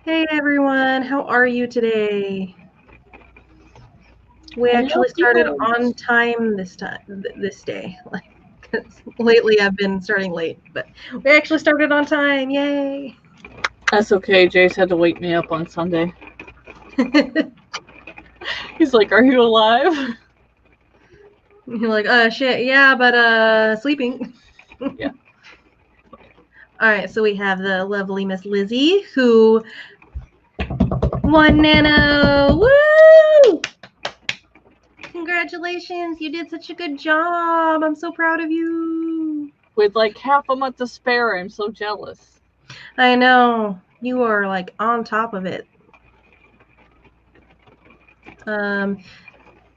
Hey everyone, how are you today? We actually started on time this day. Lately I've been starting late, but we actually started on time. Yay! That's okay. Jace had to wake me up on Sunday. He's like, "Are you alive?" You're like, shit, yeah, but sleeping. Yeah. All right, so we have the lovely Miss Lizzie who won Nano. Woo! Congratulations, you did such a good job. I'm so proud of you. With like half a month to spare, I'm so jealous. I know. You are like on top of it.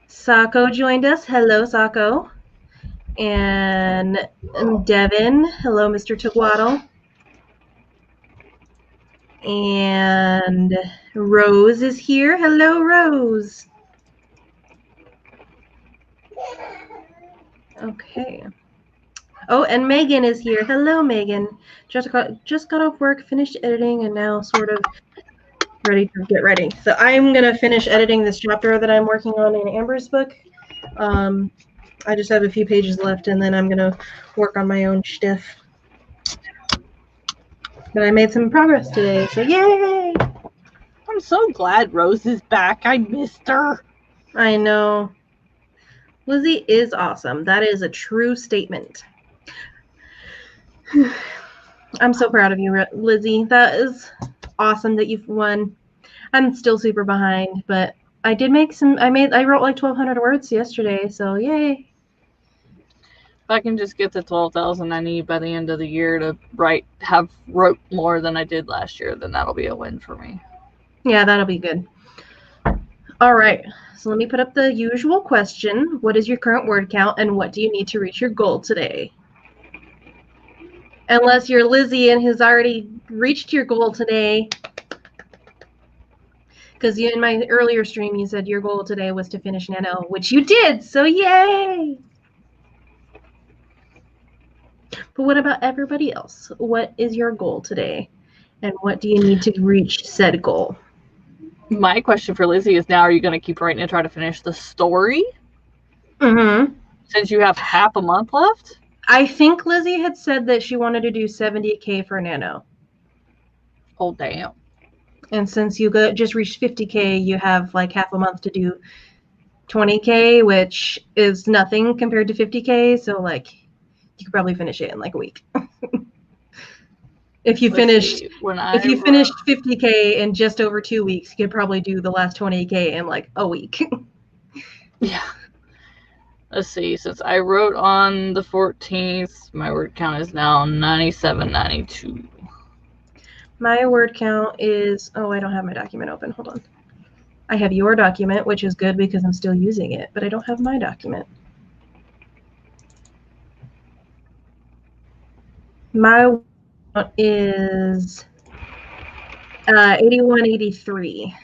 Sako joined us. Hello, Sako. And Devin. Hello, Mr. Tugwaddle. And Rose is here. Hello, Rose. Okay. Oh, and Megan is here. Hello, Megan. Just got off work, finished editing, and now sort of ready to get ready. So I'm going to finish editing this chapter that I'm working on in Amber's book. I just have a few pages left, and then I'm going to work on my own stuff. But I made some progress today, so yay! I'm so glad Rose is back. I missed her. I know. Lizzie is awesome. That is a true statement. I'm so proud of you, Lizzie. That is awesome that you've won. I'm still super behind, but I did make some. I wrote like 1,200 words yesterday, so yay! If I can just get the 12,000 I need by the end of the year to wrote more than I did last year, then that'll be a win for me. Yeah, that'll be good. All right, so let me put up the usual question. What is your current word count, and what do you need to reach your goal today? Unless you're Lizzie and has already reached your goal today. Because in my earlier stream, you said your goal today was to finish Nano, which you did, so yay! But what about everybody else? What is your goal today? And what do you need to reach said goal? My question for Lizzie is now, are you going to keep writing and try to finish the story? Mm-hmm. Since you have half a month left? I think Lizzie had said that she wanted to do 70K for Nano. Oh, damn. And since you just reached 50K, you have like half a month to do 20K, which is nothing compared to 50K. So like, you could probably finish it in like a week. If you finished 50K in just over 2 weeks, you could probably do the last 20K in like a week. Yeah. Let's see. Since I wrote on the 14th, my word count is now 9792. My word count is... Oh, I don't have my document open. Hold on. I have your document, which is good because I'm still using it, but I don't have my document. My word count is 8183.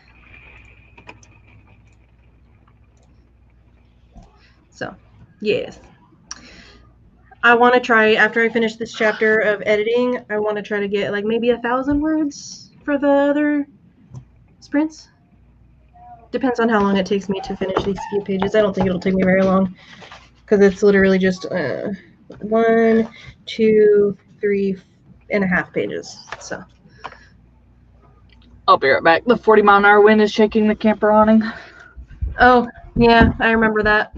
So, yes. I want to try, after I finish this chapter of editing, I want to try to get like maybe 1,000 words for the other sprints. Depends on how long it takes me to finish these few pages. I don't think it'll take me very long because it's literally just 1, 2, 3.5 pages. So I'll be right back. The 40-mile-an-hour wind is shaking the camper awning. Oh, yeah, I remember that.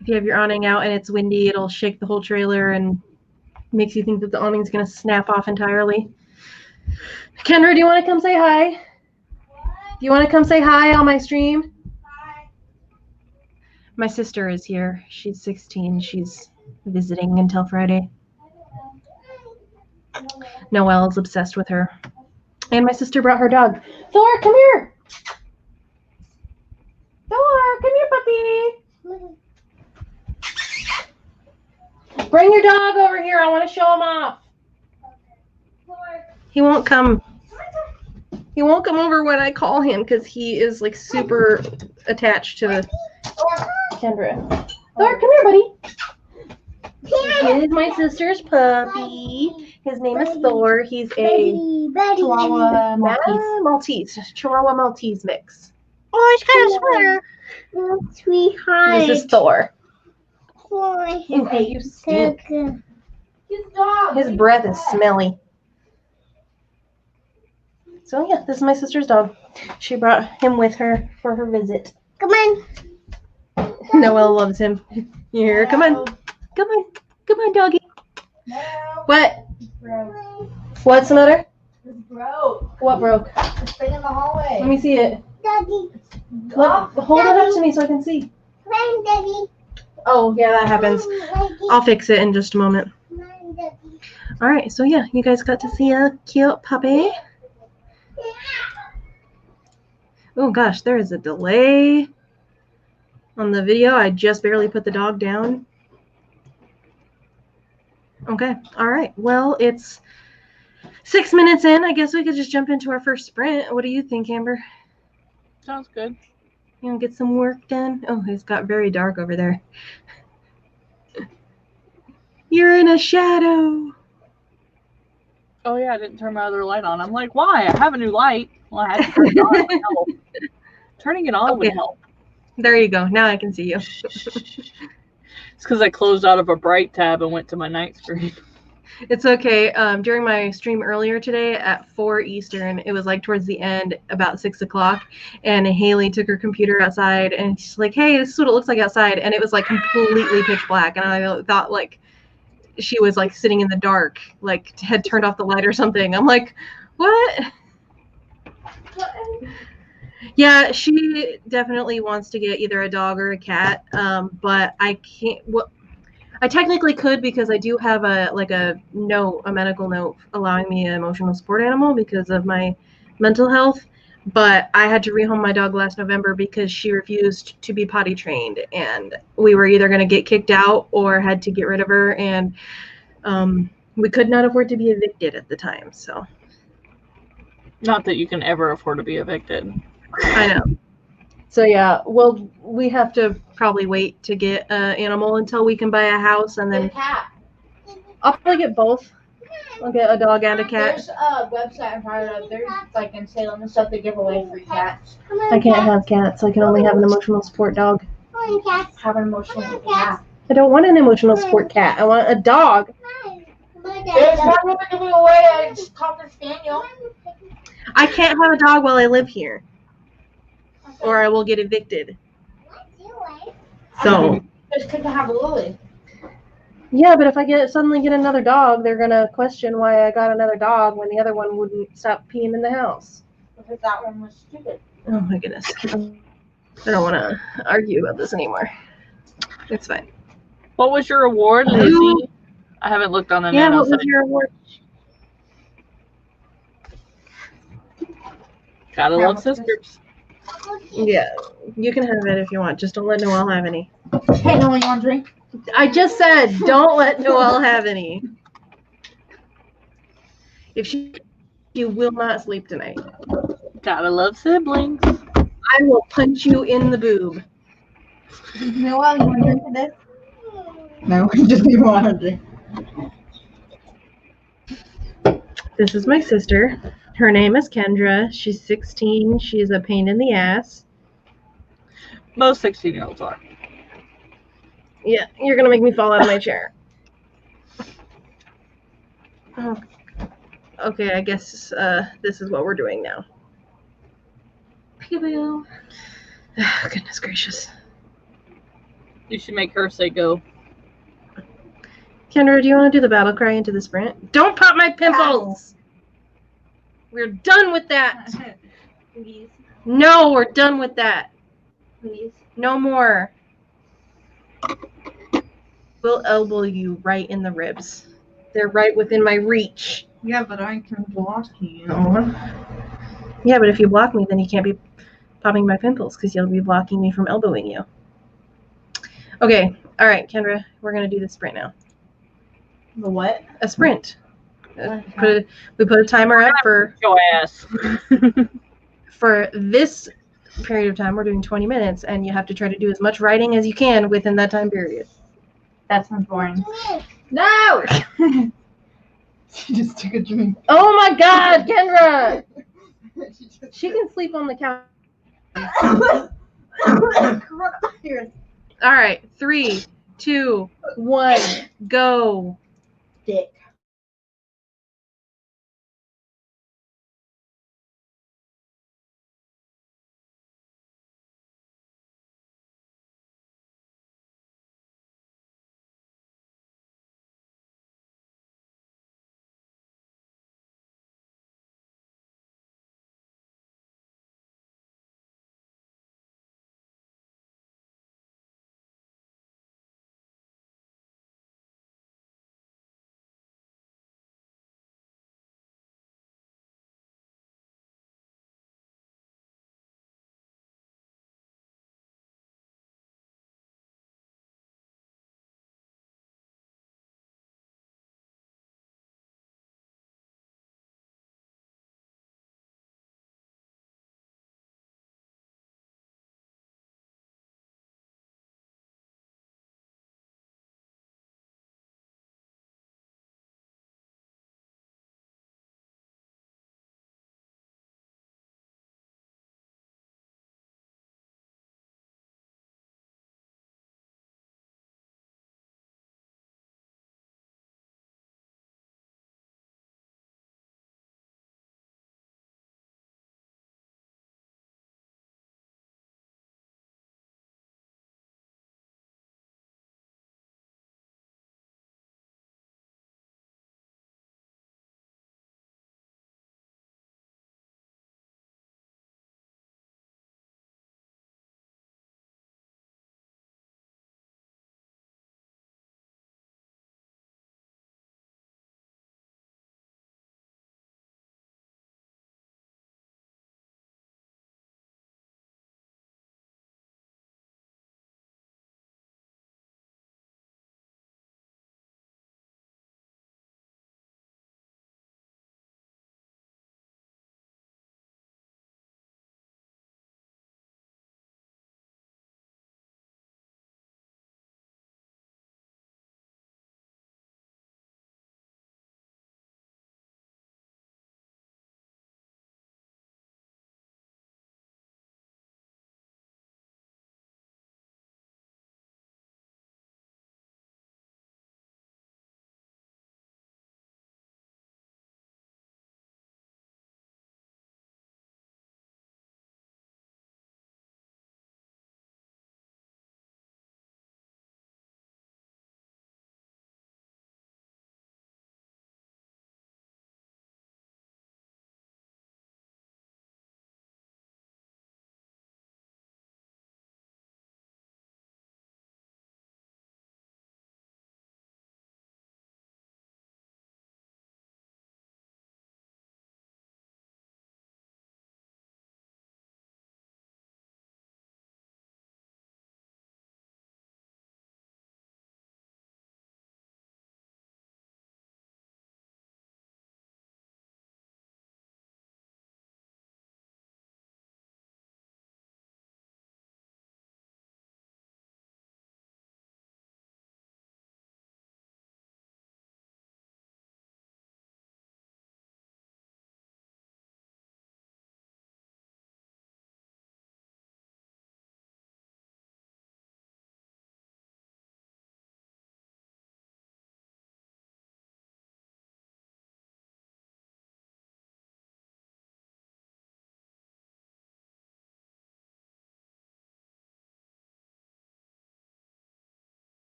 If you have your awning out and it's windy, it'll shake the whole trailer and makes you think that the awning's going to snap off entirely. Kendra, do you want to come say hi? What? Do you want to come say hi on my stream? Hi. My sister is here. She's 16. She's visiting until Friday. Noelle's obsessed with her. And my sister brought her dog. Thor, come here. Thor, come here, puppy. Bring your dog over here. I want to show him off. He won't come. He won't come over when I call him because he is like super attached to Kendra. Thor, come here, buddy. This is my sister's puppy. His name is Thor. He's a Chihuahua Maltese. Chihuahua Maltese mix. Oh, he's got a sweater. Sweetheart. This is Thor. Okay, You stink. His breath is smelly. So yeah, this is my sister's dog. She brought him with her for her visit. Come on. Noelle loves him. Here, come on. Come on. Come on, doggy. No. What? Broke. What's the matter? It's broke. What broke? It's thing in the hallway. Let me see it. Daddy. Hold it up to me so I can see. Come on, Daddy. Oh, yeah, that happens. I'll fix it in just a moment. Come on, Daddy. All right, so yeah, you guys got to see a cute puppy. Oh gosh, there is a delay on the video. I just barely put the dog down. Okay, all right. Well, it's 6 minutes in. I guess we could just jump into our first sprint. What do you think, Amber? Sounds good. You know, get some work done. Oh, it's got very dark over there. You're in a shadow. Oh yeah, I didn't turn my other light on. I'm like, why? I have a new light. Well, I had to turn it on. It would help. Turning it on would help. There you go. Now I can see you. It's because I closed out of a bright tab and went to my night screen. It's okay. During my stream earlier today at 4 Eastern, it was like towards the end, about 6 o'clock, and Haley took her computer outside, and she's like, hey, this is what it looks like outside, and it was like completely pitch black, and I thought like she was like sitting in the dark, like had turned off the light or something. I'm like, what? Yeah, she definitely wants to get either a dog or a cat, but I can't. Well, I technically could because I do have a medical note allowing me an emotional support animal because of my mental health. But I had to rehome my dog last November because she refused to be potty trained, and we were either going to get kicked out or had to get rid of her, and we could not afford to be evicted at the time. So, not that you can ever afford to be evicted. I know. So yeah, well, we have to probably wait to get an animal until we can buy a house, and then cat. I'll probably get both. I'll get a dog and a cat. There's a website I'm part of. There's like in Salem and stuff. They give away free cats. I can't have cats. I can only have an emotional support dog. Have an emotional cat. I don't want an emotional support cat. I want a dog. There's one we're giving away a Cocker Spaniel. I can't have a dog while I live here, or I will get evicted. So Just couldn't have a Lily. yeah, but if I suddenly get another dog, they're gonna question why I got another dog when the other one wouldn't stop peeing in the house. Because that one was stupid. Oh my goodness. I don't want to argue about this anymore. It's fine. What was your award, Lizzie? I haven't looked on the Yeah, Nano what was site. your award? Gotta love sisters. Yeah, you can have it if you want. Just don't let Noelle have any. Hey, no one you want to drink? I just said don't let Noelle have any. If she will not sleep tonight, Gotta love siblings. I will punch you in the boob. Noelle, you want to drink for this? No, just you want to drink. This is my sister. Her name is Kendra. She's 16. She's a pain in the ass. Most 16-year-olds are. Yeah, you're gonna make me fall out of my chair. Oh. Okay, I guess this is what we're doing now. Peekaboo. Oh, goodness gracious. You should make her say go. Kendra, do you want to do the battle cry into the sprint? Don't pop my pimples! We're done with that! Please. No, we're done with that. Please. No more. We'll elbow you right in the ribs. They're right within my reach. Yeah, but I can block you. Yeah, but if you block me, then you can't be popping my pimples because you'll be blocking me from elbowing you. Okay, all right, Kendra, we're going to do the sprint now. The what? A sprint. We put a timer up for Your ass. this period of time. We're doing 20 minutes, and you have to try to do as much writing as you can within that time period. That sounds boring. No! She just took a drink. Oh my God, Kendra! She just She can sleep on the couch. Coronavirus. All right, 3, 2, 1, go. Dick.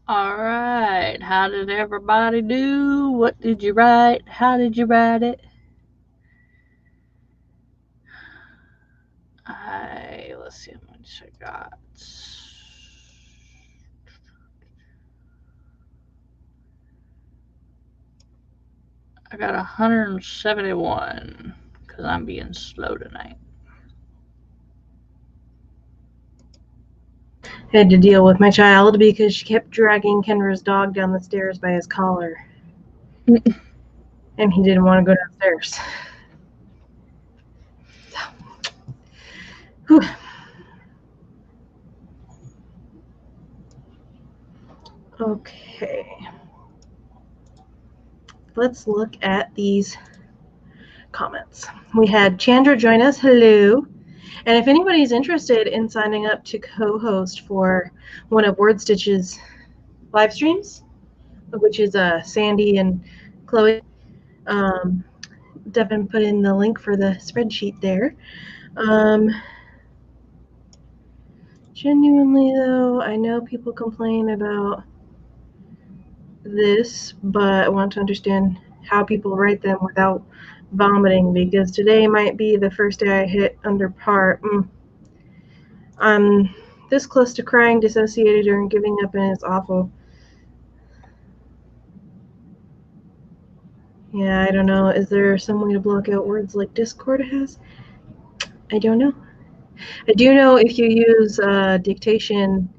Alright, how did everybody do? What did you write? How did you write it? Let's see how much I got. I got 171 because I'm being slow tonight. I had to deal with my child because she kept dragging Kendra's dog down the stairs by his collar. And he didn't want to go downstairs. So, whew. Okay. Let's look at these comments. We had Chandra join us. Hello. And if anybody's interested in signing up to co-host for one of WordStitch's live streams, which is Sandy and Chloe, Devin put in the link for the spreadsheet there. Genuinely, though, I know people complain about this, but I want to understand how people write them without vomiting, because today might be the first day I hit under par. I'm this close to crying, dissociated, or giving up, and it's awful. Yeah, I don't know. Is there some way to block out words like Discord has? I don't know. I do know if you use dictation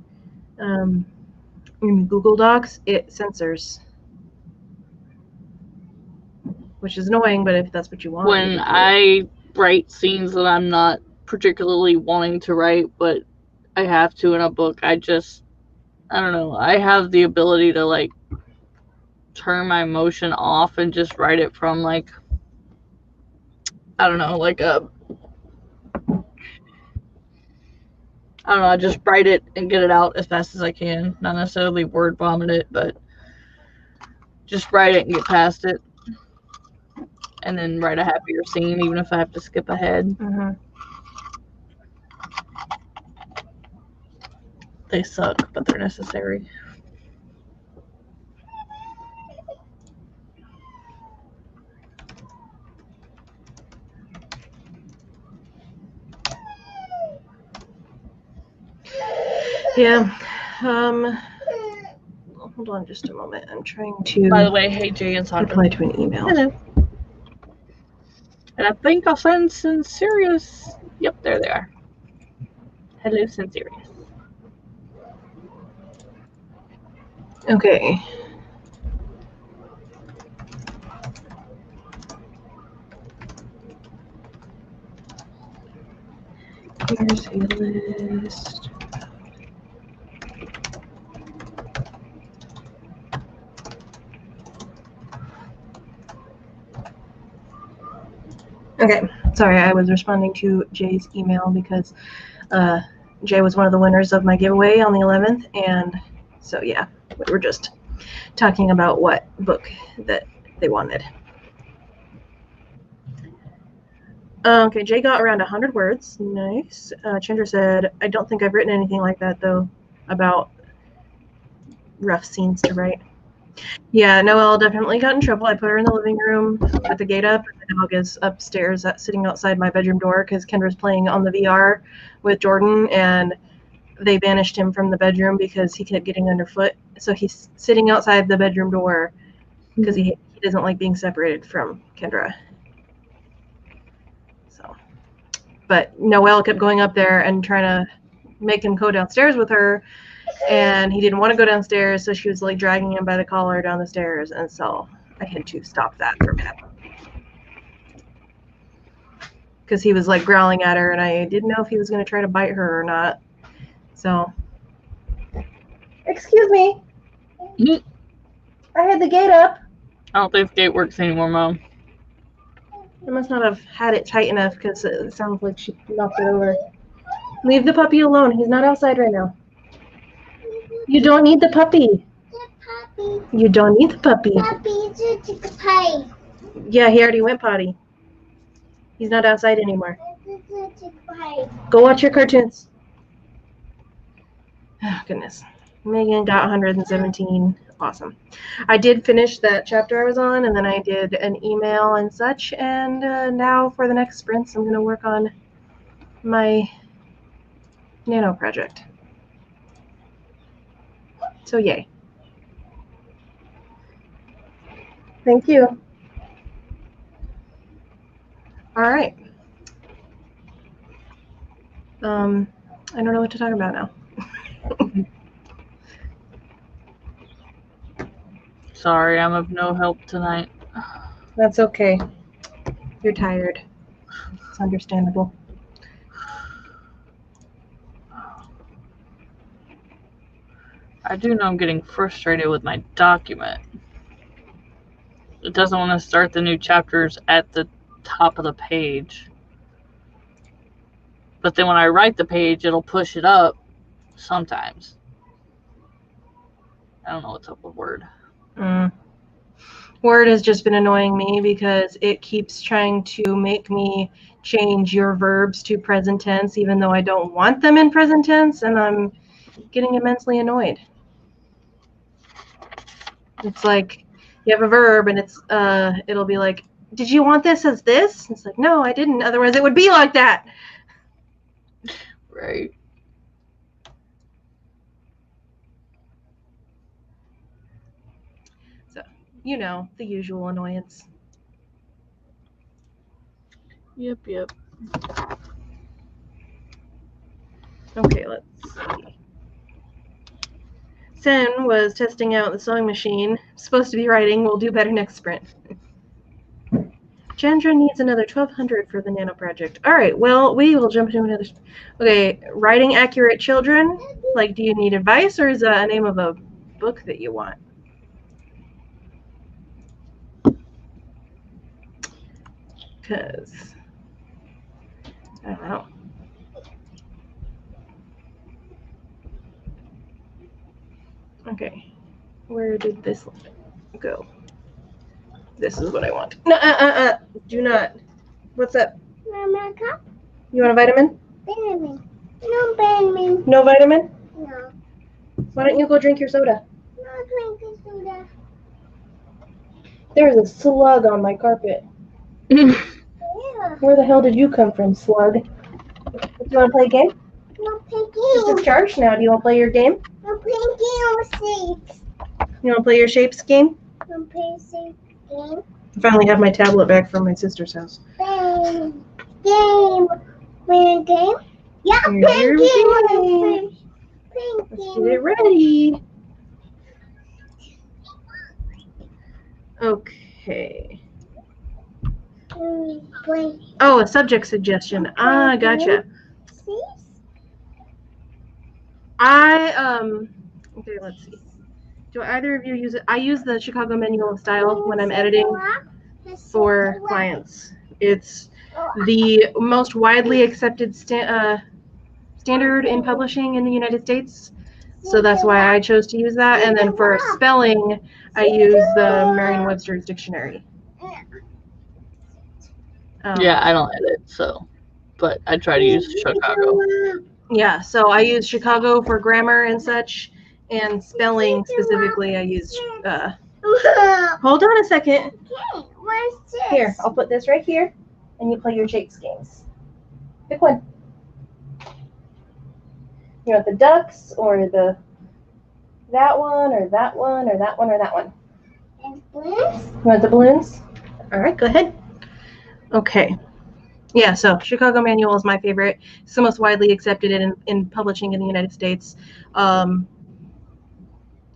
in Google Docs, it censors, which is annoying, but if that's what you want. When I write scenes that I'm not particularly wanting to write, but I have to in a book, I don't know, I have the ability to, like, turn my emotion off and just write it from, like, I don't know, like I just write it and get it out as fast as I can. Not necessarily word vomit it, but just write it and get past it. And then write a happier scene, even if I have to skip ahead. They suck, but they're necessary. Yeah. Hold on just a moment. I'm trying to. By the way, hey Jay and Sandra. Reply to an email. Hello. And I think I'll send Sincerius. Yep, there they are. Hello, Sincerius. Okay. Here's a list. Okay, sorry, I was responding to Jay's email because Jay was one of the winners of my giveaway on the 11th, and so yeah, we were just talking about what book that they wanted. Okay, Jay got around 100 words. Nice. Chandra said, I don't think I've written anything like that, though, about rough scenes to write. Yeah, Noelle definitely got in trouble. I put her in the living room with the gate up, and the dog is upstairs sitting outside my bedroom door because Kendra's playing on the VR with Jordan, and they banished him from the bedroom because he kept getting underfoot. So he's sitting outside the bedroom door because he doesn't like being separated from Kendra. So, but Noelle kept going up there and trying to make him go downstairs with her, and he didn't want to go downstairs, so she was like dragging him by the collar down the stairs, and so I had to stop that from happening because he was like growling at her, and I didn't know if he was going to try to bite her or not. So, excuse me. I had the gate up. I don't think the gate works anymore, Mom. I must not have had it tight enough because it sounds like she knocked it over. Leave the puppy alone. He's not outside right now. You don't need the puppy. You don't need the puppy. Yeah, he already went potty. He's not outside anymore. Go watch your cartoons. Oh, goodness. Megan got 117. Awesome. I did finish that chapter I was on, and then I did an email and such, and now for the next sprints, I'm going to work on my Nano project. So yay. Thank you. All right. I don't know what to talk about now. Sorry, I'm of no help tonight. That's okay. You're tired. It's understandable. I do know I'm getting frustrated with my document. It doesn't want to start the new chapters at the top of the page. But then when I write the page, it'll push it up sometimes. I don't know what's up with Word. Word has just been annoying me because it keeps trying to make me change your verbs to present tense, even though I don't want them in present tense, and I'm getting immensely annoyed. It's like you have a verb and it's it'll be like, did you want this as this? It's like, no, I didn't. Otherwise, it would be like that. Right. So, you know, the usual annoyance. Yep. Okay, let's see. Sen was testing out the sewing machine. Supposed to be writing. We'll do better next sprint. Chandra needs another 1,200 for the Nano project. All right, well, we will jump into another. Okay, writing accurate children. Like, do you need advice, or is that a name of a book that you want? Because I don't know. Okay, where did this go? This is what I want. No, do not. What's up? Mama, cup? You want a vitamin? Vitamin. No vitamin. No vitamin? No. Why don't you go drink your soda? No drink soda. There's a slug on my carpet. Yeah. Where the hell did you come from, slug? Do you want to play a game? No play It's game. discharged now. Do you want to play your game? No play game with shapes. You want to play your shapes game? No play shape game. I finally have my tablet back from my sister's house. Game. Game. Play a game? Yeah, Here's play a your game. game. Play a Let's game. get it ready. Okay. Play. Oh, a subject suggestion. Ah, gotcha. See? Okay, let's see. Do either of you use it? I use the Chicago Manual of Style when I'm editing for clients. It's the most widely accepted standard in publishing in the United States. So that's why I chose to use that. And then for spelling, I use the Merriam-Webster's dictionary. Yeah, I don't edit, so, but I try to use Chicago. Yeah, so I use Chicago for grammar and such, and spelling specifically I use, hold on a second. Okay, what's this? Here, I'll put this right here, and you play your shapes games. Pick one. You want the ducks, or that one, or that one, or that one, or that one? And balloons? You want the balloons? All right, go ahead. Okay. Yeah, so Chicago Manual is my favorite. It's the most widely accepted in publishing in the United States. And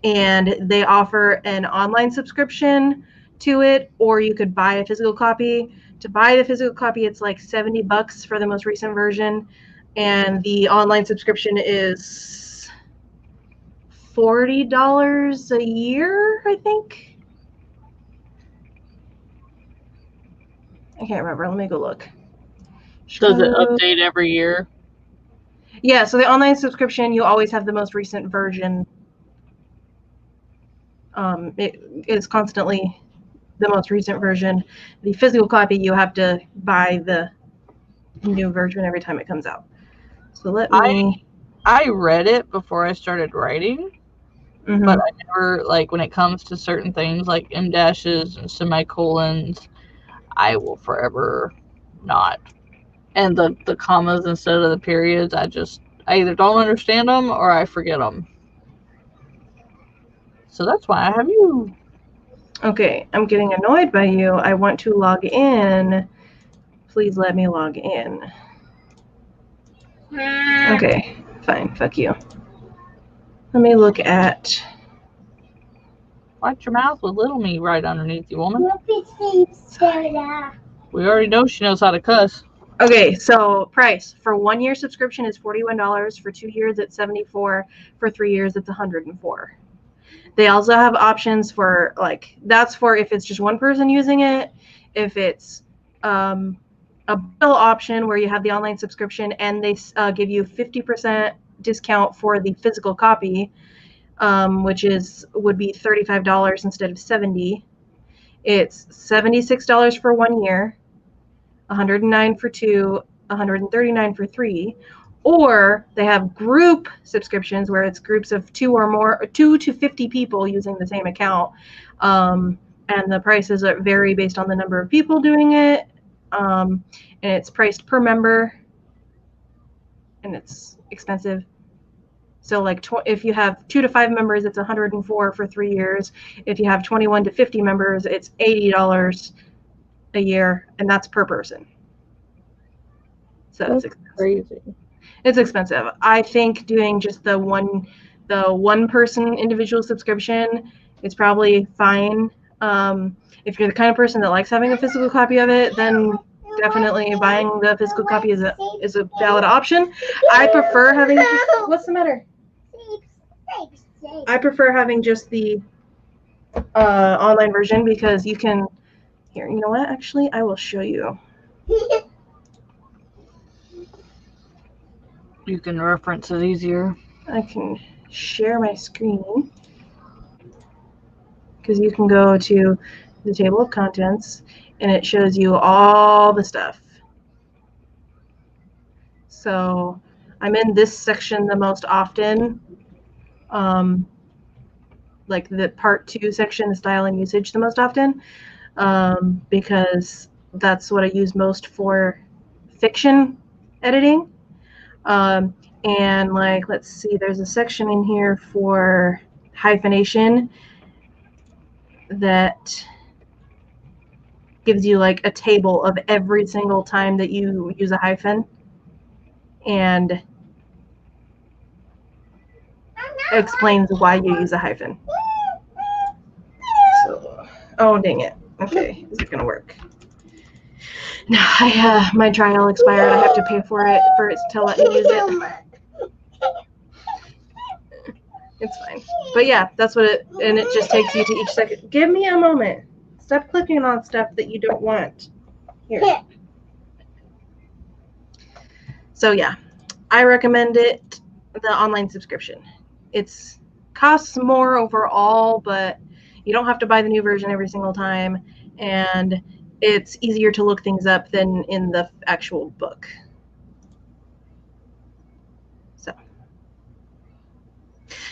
they offer an online subscription to it, or you could buy a physical copy. To buy the physical copy, it's like $70 for the most recent version. And the online subscription is $40 a year, I think. I can't remember. Let me go look. Does it update every year? Yeah, so the online subscription, you always have the most recent version. It is constantly the most recent version. The physical copy, you have to buy the new version every time it comes out. So let me... I read it before I started writing, Mhm. but I never, like, when it comes to certain things like M dashes and semicolons, I will forever not. And the commas instead of the periods, I either don't understand them or I forget them. So that's why I have you. Okay, I'm getting annoyed by you. I want to log in. Please let me log in. Okay, fine. Fuck you. Let me look at... Watch your mouth with little me right underneath you, woman. Soda. We already know she knows how to cuss. Okay, so price for 1 year subscription is $41. For 2 years, it's $74. For 3 years, it's $104. They also have options for, like, that's for if it's just one person using it. If it's a bill option where you have the online subscription and they give you 50% discount for the physical copy, which would be $35 instead of $70. It's $76 for 1 year, $109 for 2, $139 for 3. Or they have group subscriptions where it's groups of 2 or more, 2 to 50 people using the same account. And the prices vary based on the number of people doing it. And it's priced per member. And it's expensive. So like if you have 2 to 5 members, it's $104 for 3 years. If you have 21 to 50 members, it's $80 a year, and that's per person. So it's expensive. Crazy. It's expensive. I think doing just the one person individual subscription is probably fine. If you're the kind of person that likes having a physical copy of it, then definitely buying the physical copy is a valid option. I prefer having what's the matter? I prefer having just the online version because you can here, you know what? Actually, I will show you. You can reference it easier. I can share my screen because you can go to the table of contents and it shows you all the stuff. So I'm in this section the most often, like the part 2 section, the style and usage the most often, because that's what I use most for fiction editing. And like, let's see, there's a section in here for hyphenation that gives you like a table of every single time that you use a hyphen and explains why you use a hyphen. So, oh dang it. Okay, is it gonna work? No, my trial expired. I have to pay for it to let me use it. It's fine. But yeah, that's what it, and it just takes you to each second. Give me a moment. Stop clicking on stuff that you don't want. Here. So yeah, I recommend it, the online subscription. It costs more overall, but you don't have to buy the new version every single time, and it's easier to look things up than in the actual book. So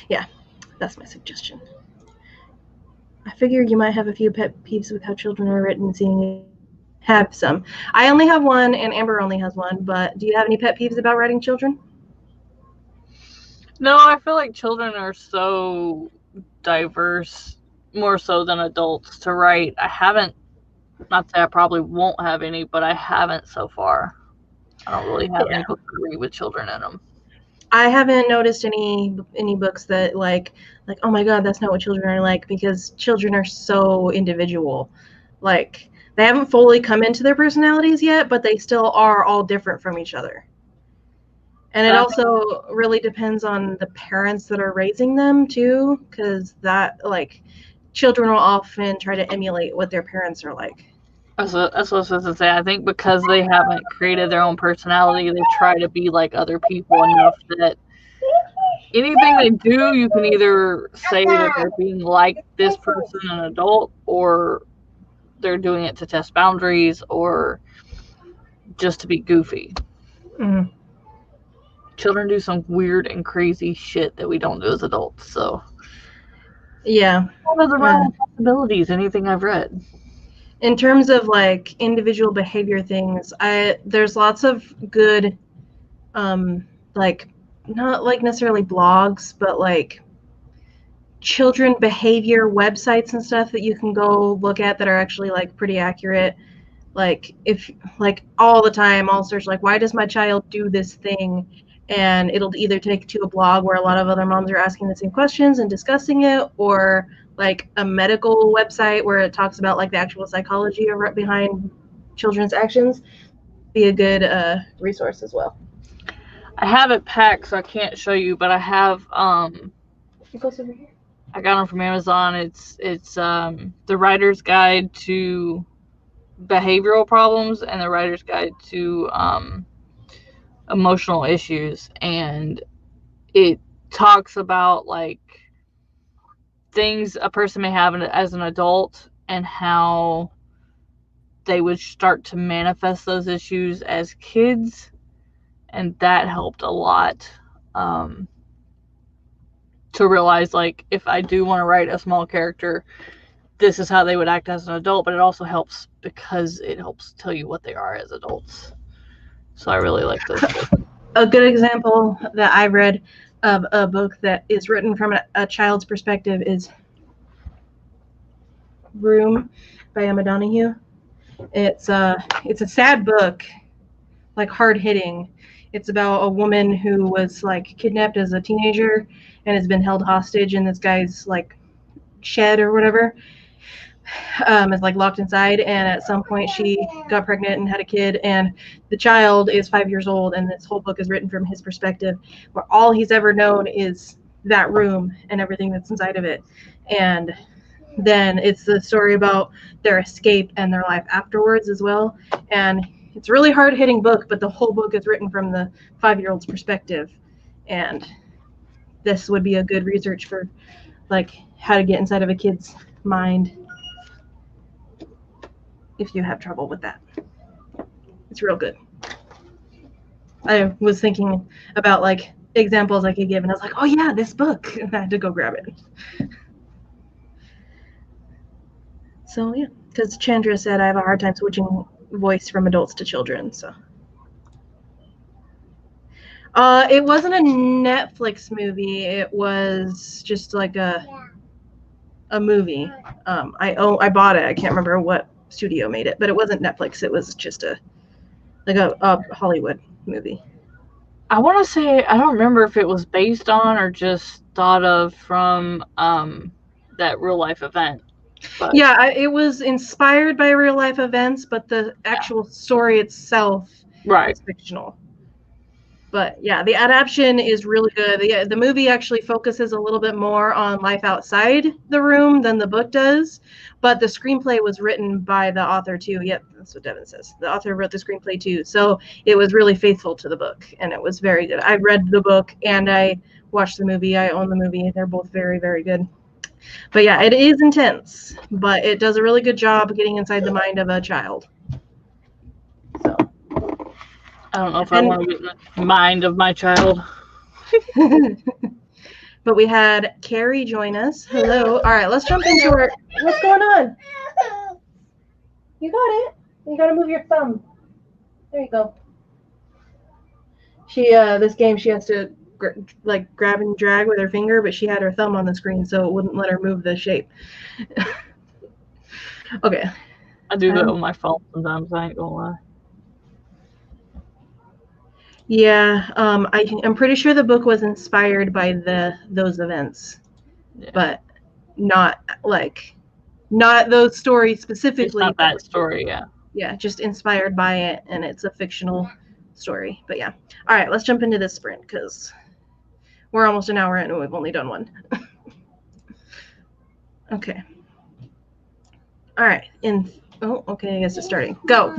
yeah, that's my suggestion. I figure you might have a few pet peeves with how children are written, seeing you have some. I only have one, and Amber only has one, but do you have any pet peeves about writing children? No, I feel like children are so diverse, more so than adults, to write. I haven't, not that I probably won't have any, but I haven't so far. I don't really have any books to read with children in them. I haven't noticed any books that like oh my god, that's not what children are like, because children are so individual. Like they haven't fully come into their personalities yet, but they still are all different from each other. And it also really depends on the parents that are raising them too, because that like children will often try to emulate what their parents are like. That's what I was supposed to say. I think because they haven't created their own personality, they try to be like other people enough that anything they do, you can either say that they're being like this person, an adult, or they're doing it to test boundaries, or just to be goofy. Mm. Children do some weird and crazy shit that we don't do as adults. So Yeah. What are the realm of possibilities? Anything I've read. In terms of like individual behavior things, there's lots of good, like not like necessarily blogs, but like children behavior websites and stuff that you can go look at that are actually like pretty accurate. Like if like all the time I'll search like, why does my child do this thing, and it'll either take to a blog where a lot of other moms are asking the same questions and discussing it, or like a medical website where it talks about like the actual psychology behind children's actions. Be a good resource as well. I have it packed, so I can't show you, but I have It goes over here. I got them from Amazon. It's the Writer's Guide to Behavioral Problems and the Writer's Guide to Emotional Issues, and it talks about like things a person may have as an adult and how they would start to manifest those issues as kids, and that helped a lot to realize like if I do want to write a small character, this is how they would act as an adult, but it also helps because it helps tell you what they are as adults. So I really like those books. A good example that I read of a book that is written from a child's perspective is Room by Emma Donoghue. It's a sad book, like hard hitting. It's about a woman who was like kidnapped as a teenager and has been held hostage in this guy's like shed or whatever. Is like locked inside, and at some point she got pregnant and had a kid, and the child is 5 years old, and this whole book is written from his perspective, where all he's ever known is that room and everything that's inside of it. And then it's the story about their escape and their life afterwards as well. And it's a really hard-hitting book, but the whole book is written from the 5-year-old's perspective. And this would be a good research for like how to get inside of a kid's mind if you have trouble with that. It's real good. I was thinking about like examples I could give, and I was like, oh yeah, this book. And I had to go grab it. So yeah, because Chandra said I have a hard time switching voice from adults to children. So it wasn't a Netflix movie. It was just like a movie. I bought it. I can't remember what studio made it, but it wasn't Netflix. It was just a Hollywood movie. I want to say I don't remember if it was based on or just thought of from that real life event. But yeah, it was inspired by real life events, but the actual story itself is fictional. But yeah, the adaptation is really good. The movie actually focuses a little bit more on life outside the room than the book does, but the screenplay was written by the author too. Yep, that's what Devin says. The author wrote the screenplay too, so it was really faithful to the book, and it was very good. I read the book and I watched the movie. I own the movie. They're both very, very good. But yeah, it is intense, but it does a really good job getting inside the mind of a child. So I don't know if I want to get in the mind of my child. But we had Carrie join us. Hello. All right, let's jump into her. What's going on? You got it. You got to move your thumb. There you go. This game she has to like grab and drag with her finger, but she had her thumb on the screen, so it wouldn't let her move the shape. Okay. I do that with my phone sometimes. I ain't gonna lie. Yeah, I'm pretty sure the book was inspired by those events, but not those stories specifically. It's not that story, yeah. Yeah, just inspired by it, and it's a fictional story. But yeah, all right, let's jump into this sprint because we're almost an hour in and we've only done one. Okay. All right. Okay. I guess it's starting. Go.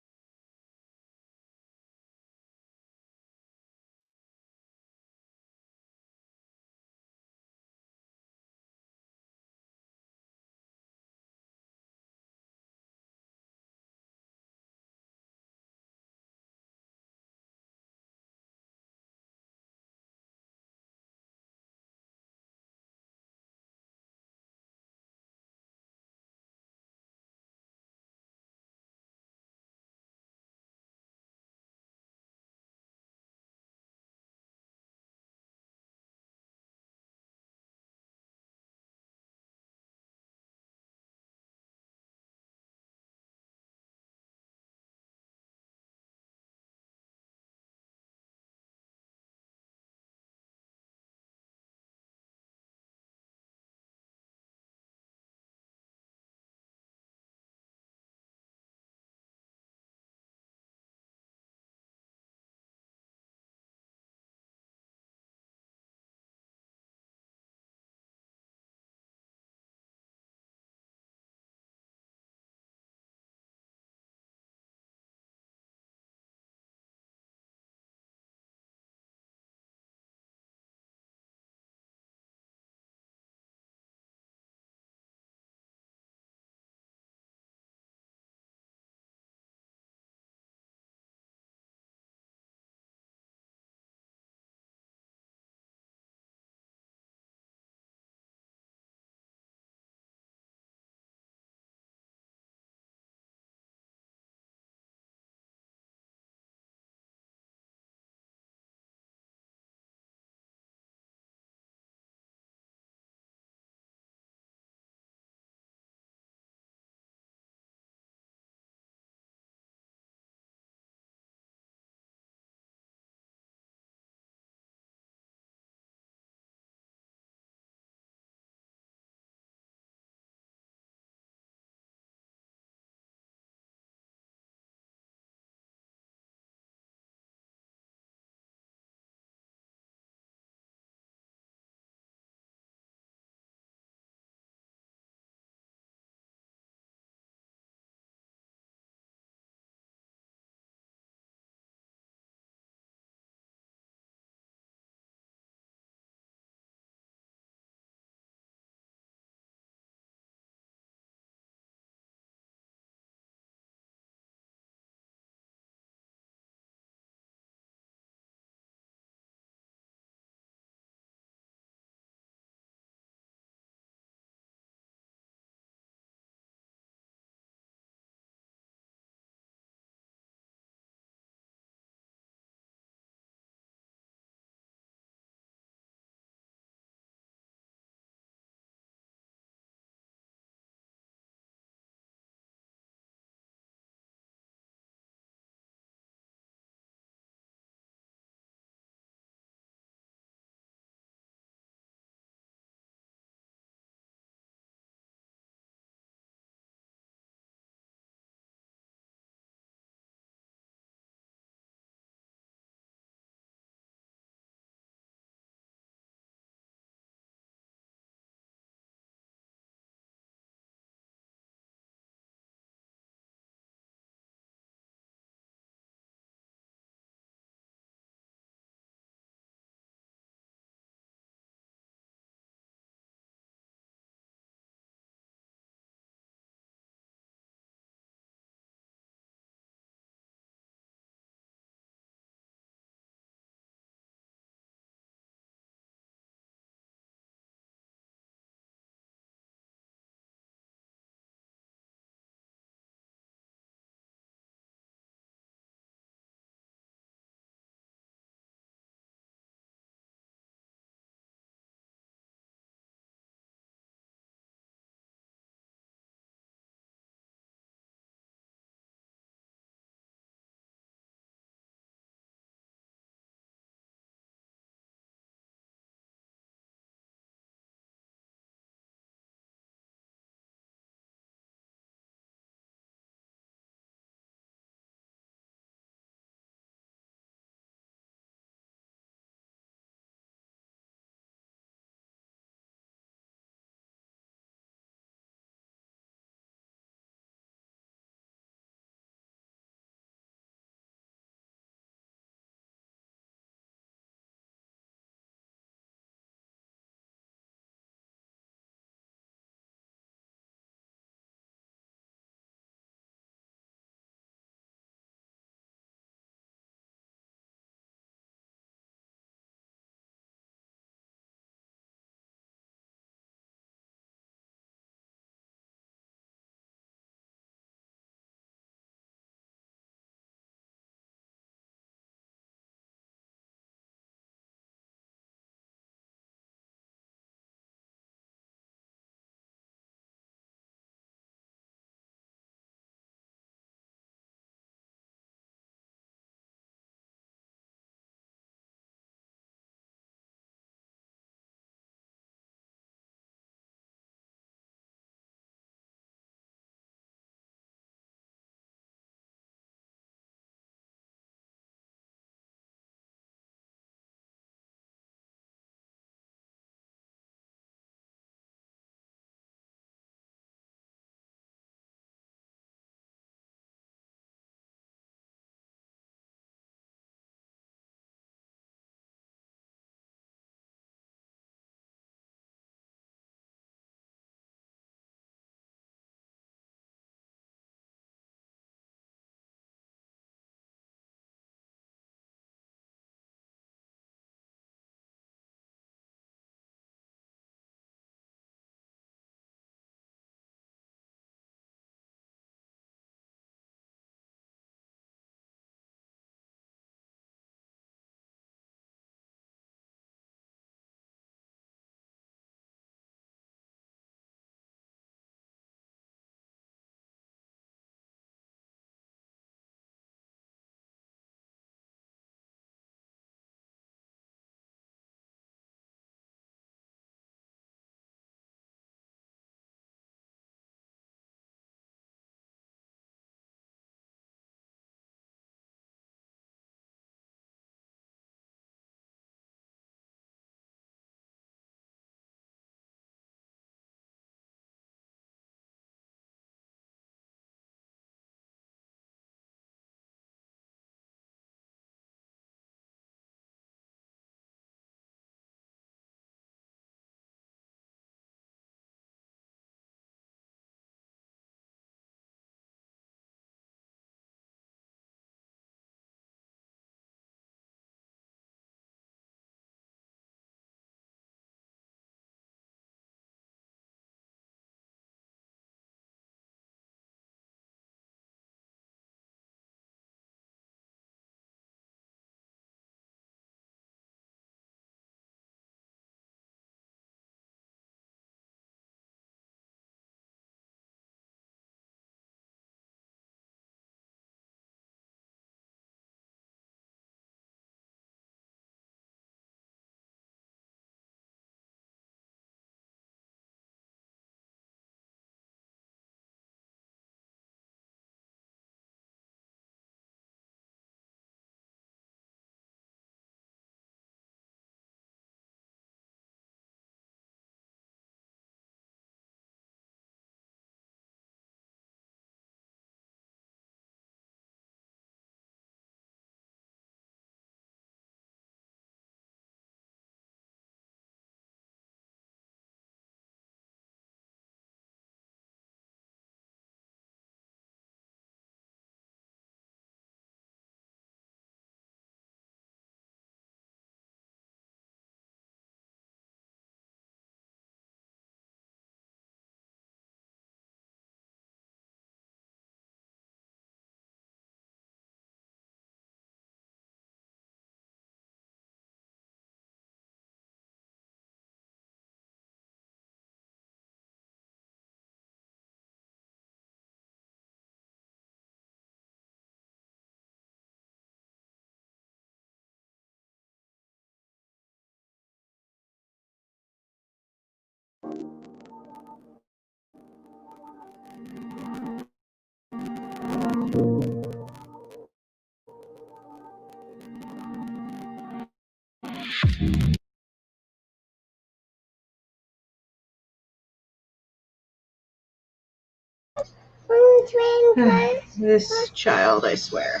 Which way first? This child, I swear.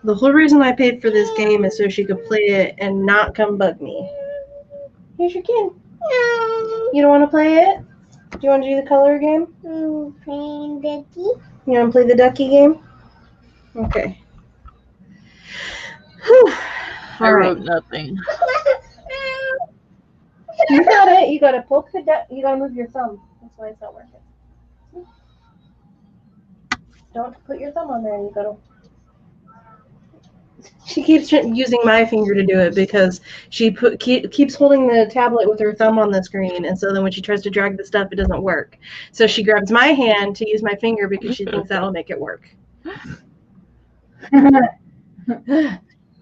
The whole reason I paid for this game is so she could play it and not come bug me. Here's your kid. No. You don't want to play it? Do you want to do the color game? Playing Ducky. You want to play the ducky game? Okay. Whew. I All right. wrote nothing. You got it. You got to poke the duck. You got to move your thumb. That's why it's not working. Don't put your thumb on there. You got to. She keeps using my finger to do it because she keeps holding the tablet with her thumb on the screen, and so then when she tries to drag the stuff, it doesn't work. So she grabs my hand to use my finger because she thinks that'll make it work.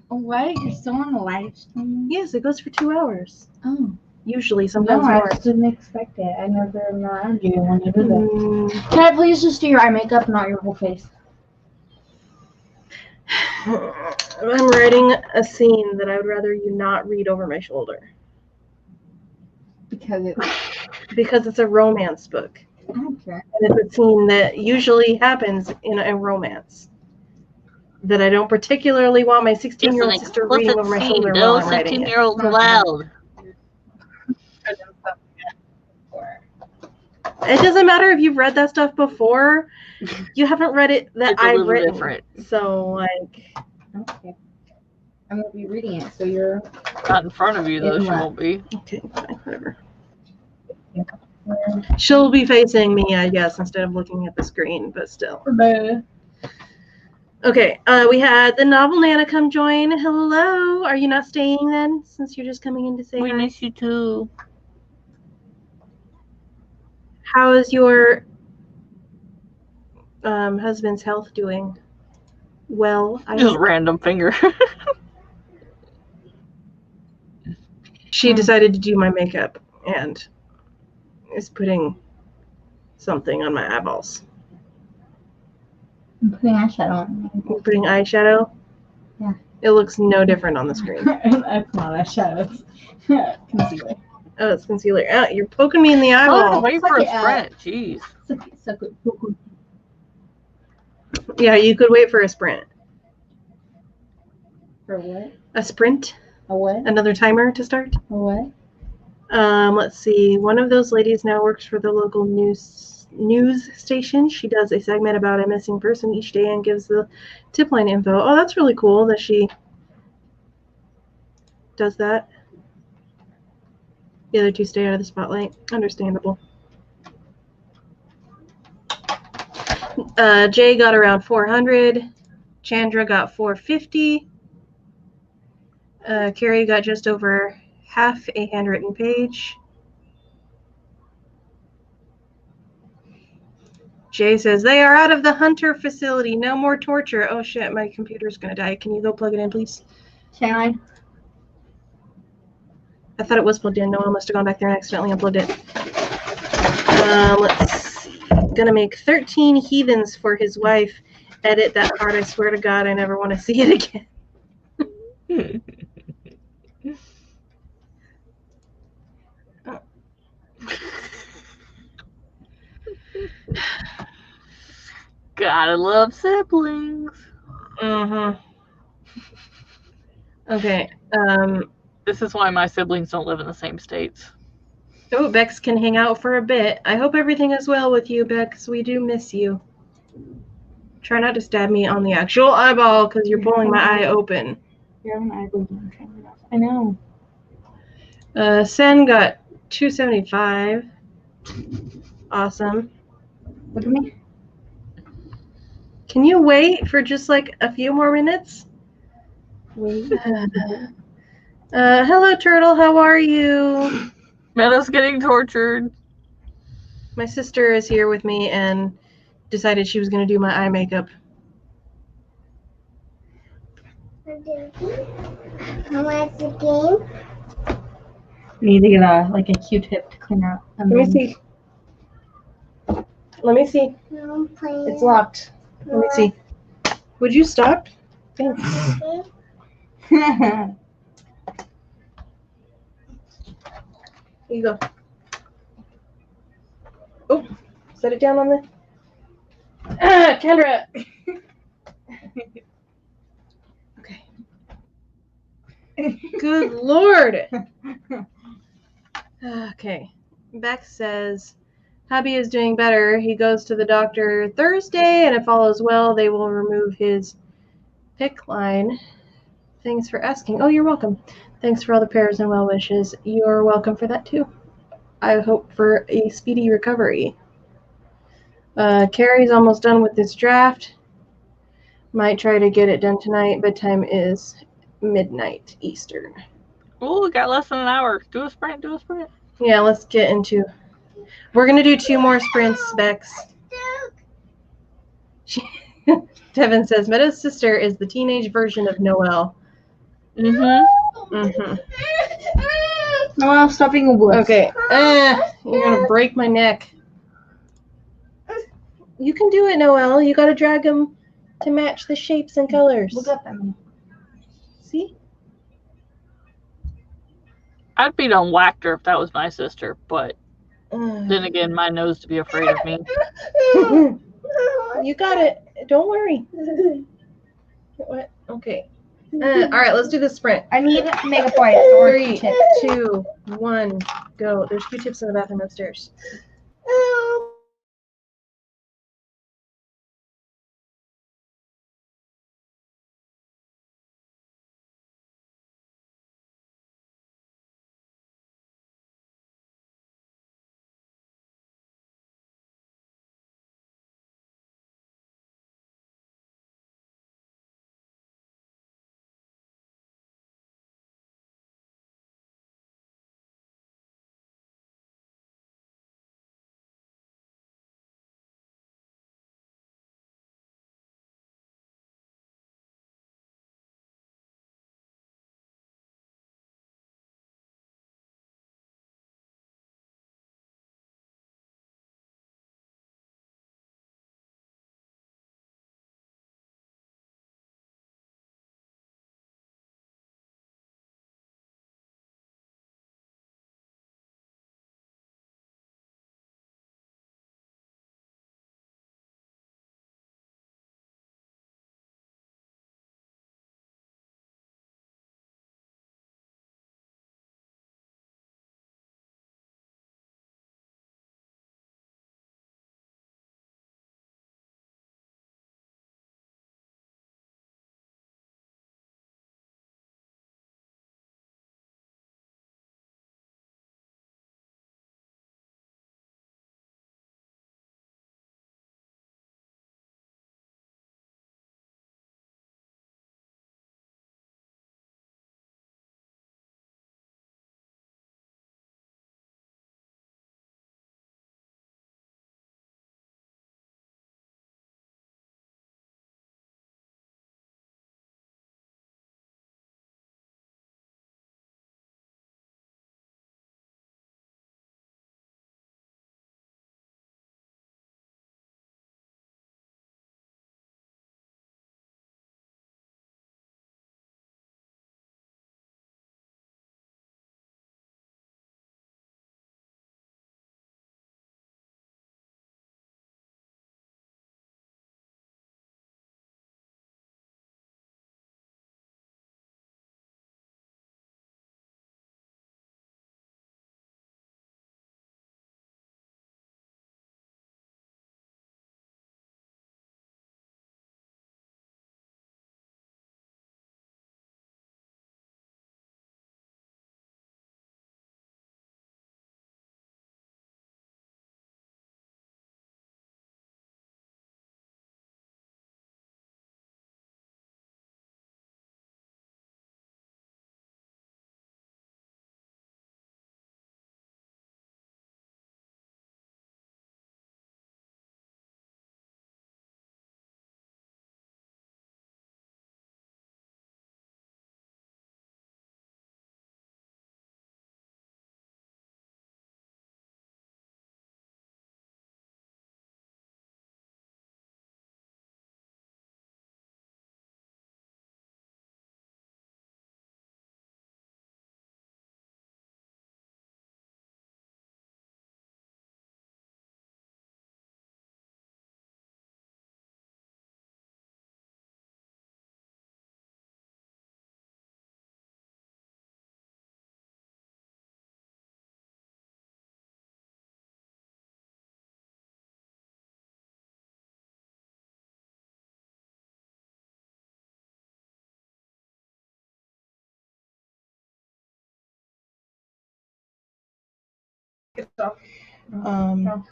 What? You're still on the live stream? Yes, it goes for 2 hours. Oh. Usually, sometimes No, I more. just didn't expect it. I never am around you when you do that. Mm. Can I please just do your eye makeup, not your whole face? I'm writing a scene that I would rather you not read over my shoulder. Because Because it's a romance book. I don't care. And it's a scene that usually happens in a romance. That I don't particularly want my 16-year-old It's an sister reading over my explicit shoulder scene. while No I'm writing it. 16-year-olds allowed. It doesn't matter if you've read that stuff before. You haven't read it that It's a I've little written. different. So, like... Okay. I'm going to be reading it, so you're... Not in front of you, though. In She what? won't be. Okay, fine, whatever. She'll be facing me, I guess, instead of looking at the screen, but still. Okay, we had the novel Nana come join. Hello. Are you not staying then, since you're just coming in to say We hi? miss you, too. How is your husband's health doing? Well, I Just random finger. She decided to do my makeup and is putting something on my eyeballs. I'm putting eyeshadow on. You're putting eyeshadow? Yeah. It looks no different on the screen. That's not eyeshadow. It's concealer. Oh, it's concealer. Oh, you're poking me in the Oh, eyeball. wait It's for a like sprint. Jeez. Suck it. Yeah, you could wait for a sprint. For what? A sprint? A what? Another timer to start? A what? Let's see. One of those ladies now works for the local news station. She does a segment about a missing person each day and gives the tip line info. Oh, that's really cool that she does that. The other two stay out of the spotlight. Understandable. Jay got around 400. Chandra got 450. Carrie got just over half a handwritten page. Jay says, they are out of the Hunter facility. No more torture. Oh, shit. My computer's going to die. Can you go plug it in, please? Can I? I thought it was plugged in. No, I must have gone back there and accidentally unplugged it. Let's see. Gonna make 13 heathens for his wife. Edit that part. I swear to God, I never want to see it again. Gotta love siblings. Mm-hmm. Okay. This is why my siblings don't live in the same states. Oh, Bex can hang out for a bit. I hope everything is well with you, Bex. We do miss you. Try not to stab me on the actual eyeball because you're pulling my eye open. You have an eye bleeding. I know. Sen got 275. Awesome. Look at me. Can you wait for just like a few more minutes? Wait. Hello, Turtle. How are you? Meadow's getting tortured. My sister is here with me and decided she was going to do my eye makeup. How much the game? We need to get a Q-tip to clean out. Let me see. Let me see. No, I'm playing. It's locked. Let me see. Would you stop? Thanks. Here you go. Oh, Set it down on the. Kendra. Okay. Good Lord. Okay. Beck says, hubby is doing better. He goes to the doctor Thursday, and if all is well, they will remove his PIC line. Thanks for asking. Oh, you're welcome. Thanks for all the prayers and well wishes. You're welcome for that, too. I hope for a speedy recovery. Carrie's almost done with this draft. Might try to get it done tonight, but time is midnight Eastern. Oh, we got less than an hour. Do a sprint, do a sprint. Yeah, let's get into... We're going to do 2 more sprints, Bex. Devin says, Meadow's sister is the teenage version of Noelle. Mm-hmm. Mm-hmm. Noelle, stop being a wuss. Okay. You're going to break my neck. You can do it, Noelle. You got to drag them to match the shapes and colors. Look at them. See? I'd be done whacked her if that was my sister, but then again, mine knows to be afraid of me. You got it. Don't worry. What? Okay. All right, let's do the sprint. I need mega points or 3, tips. 2, 1, go. There's Q-tips in the bathroom upstairs.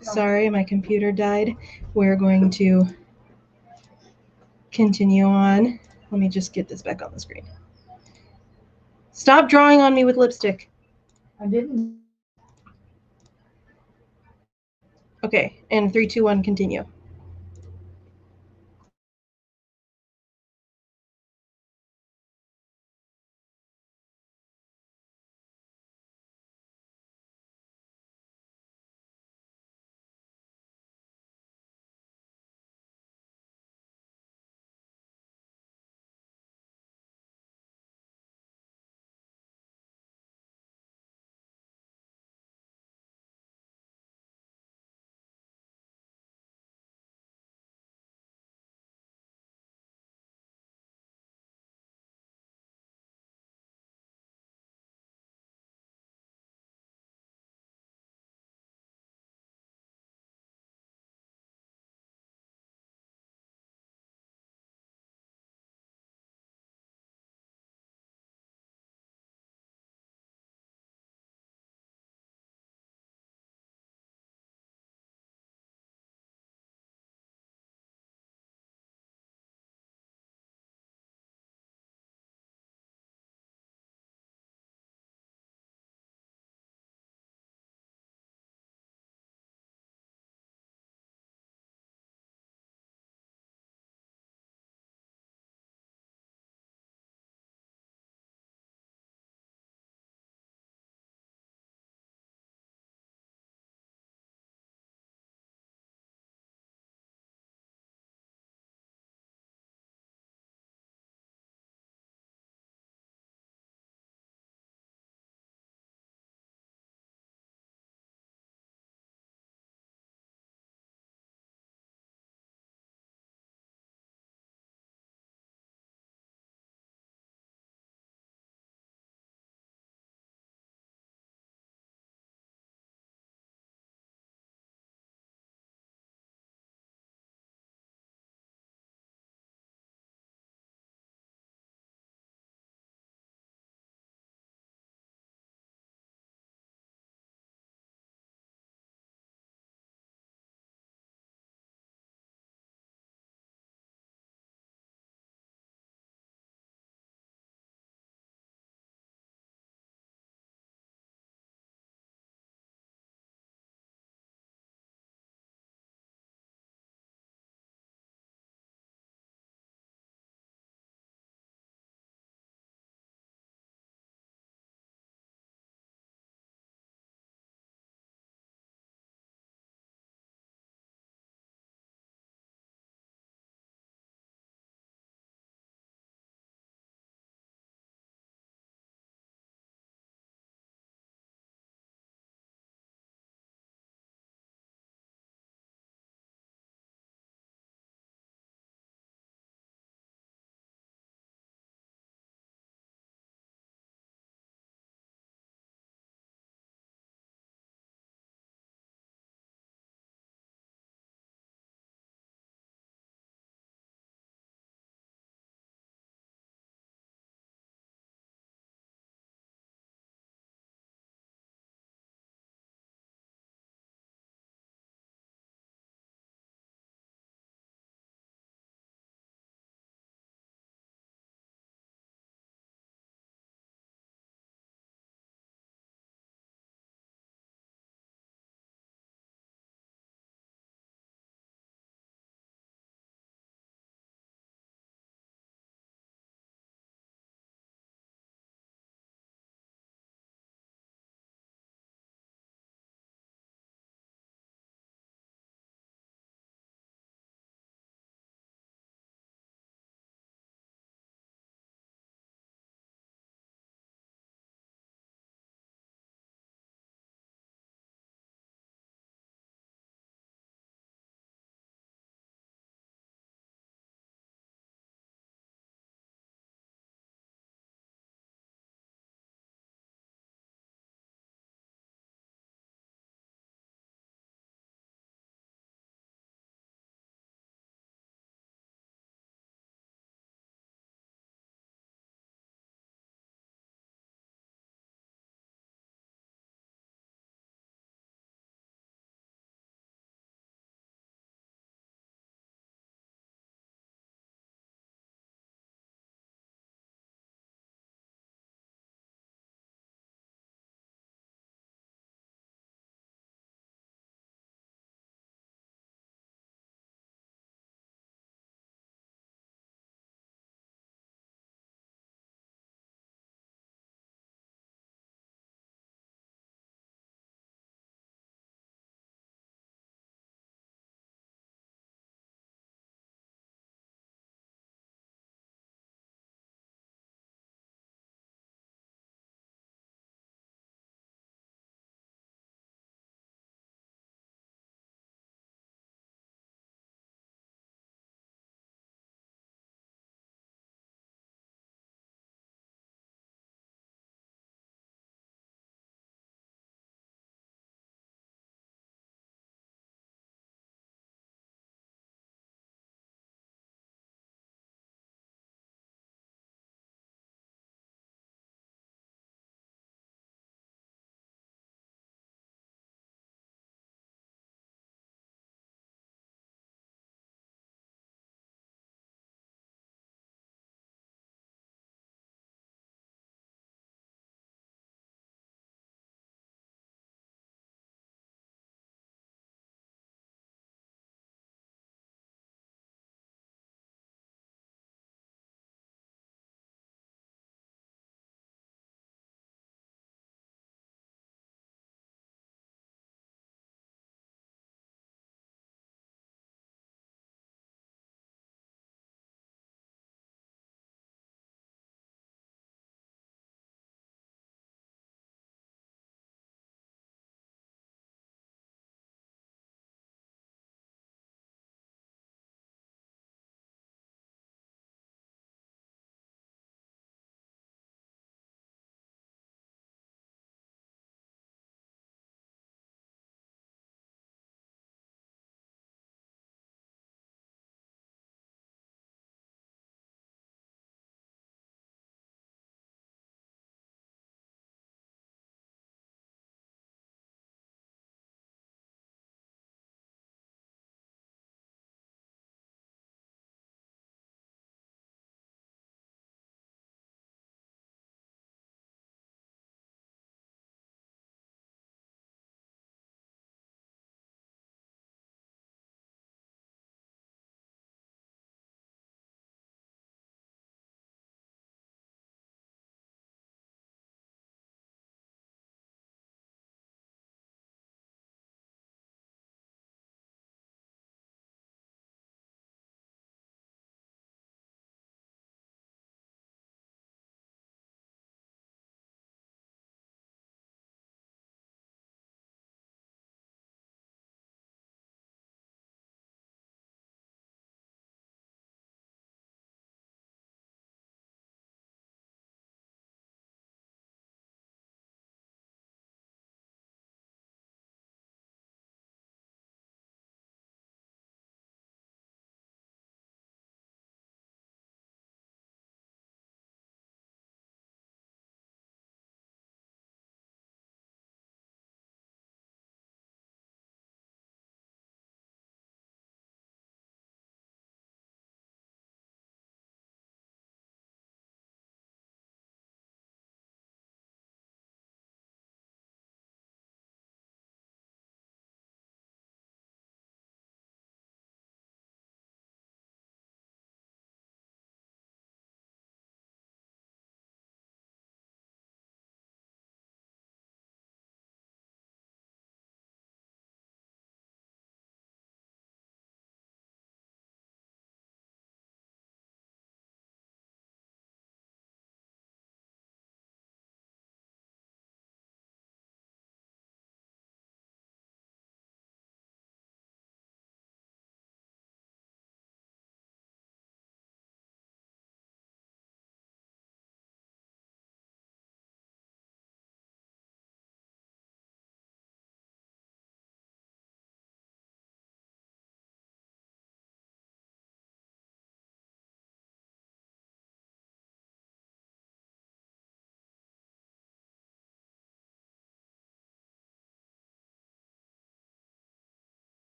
Sorry, my computer died. We're going to continue on. Let me just get this back on the screen. Stop drawing on me with lipstick. I didn't. Okay, and 3, 2, 1, continue.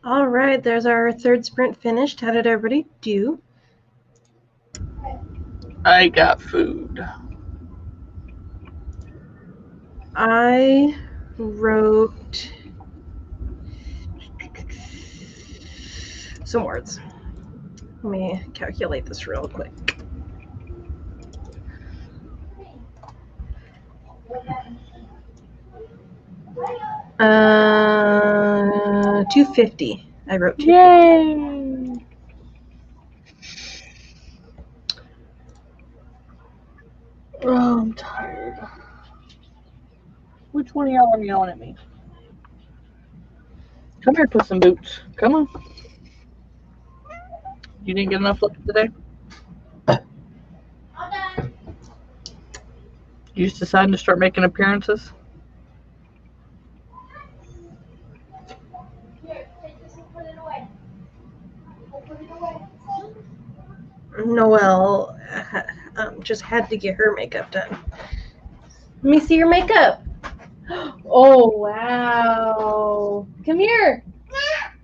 All right, there's our third sprint finished. How did everybody do? I got food. I wrote some words. Let me calculate this real quick. 250. I wrote 250. Yay! Oh, I'm tired. Which one of y'all are yelling at me? Come here, Puss in Boots. Come on. You didn't get enough left today? You just decided to start making appearances? Noelle just had to get her makeup done. Let me see your makeup. Oh, wow. Come here.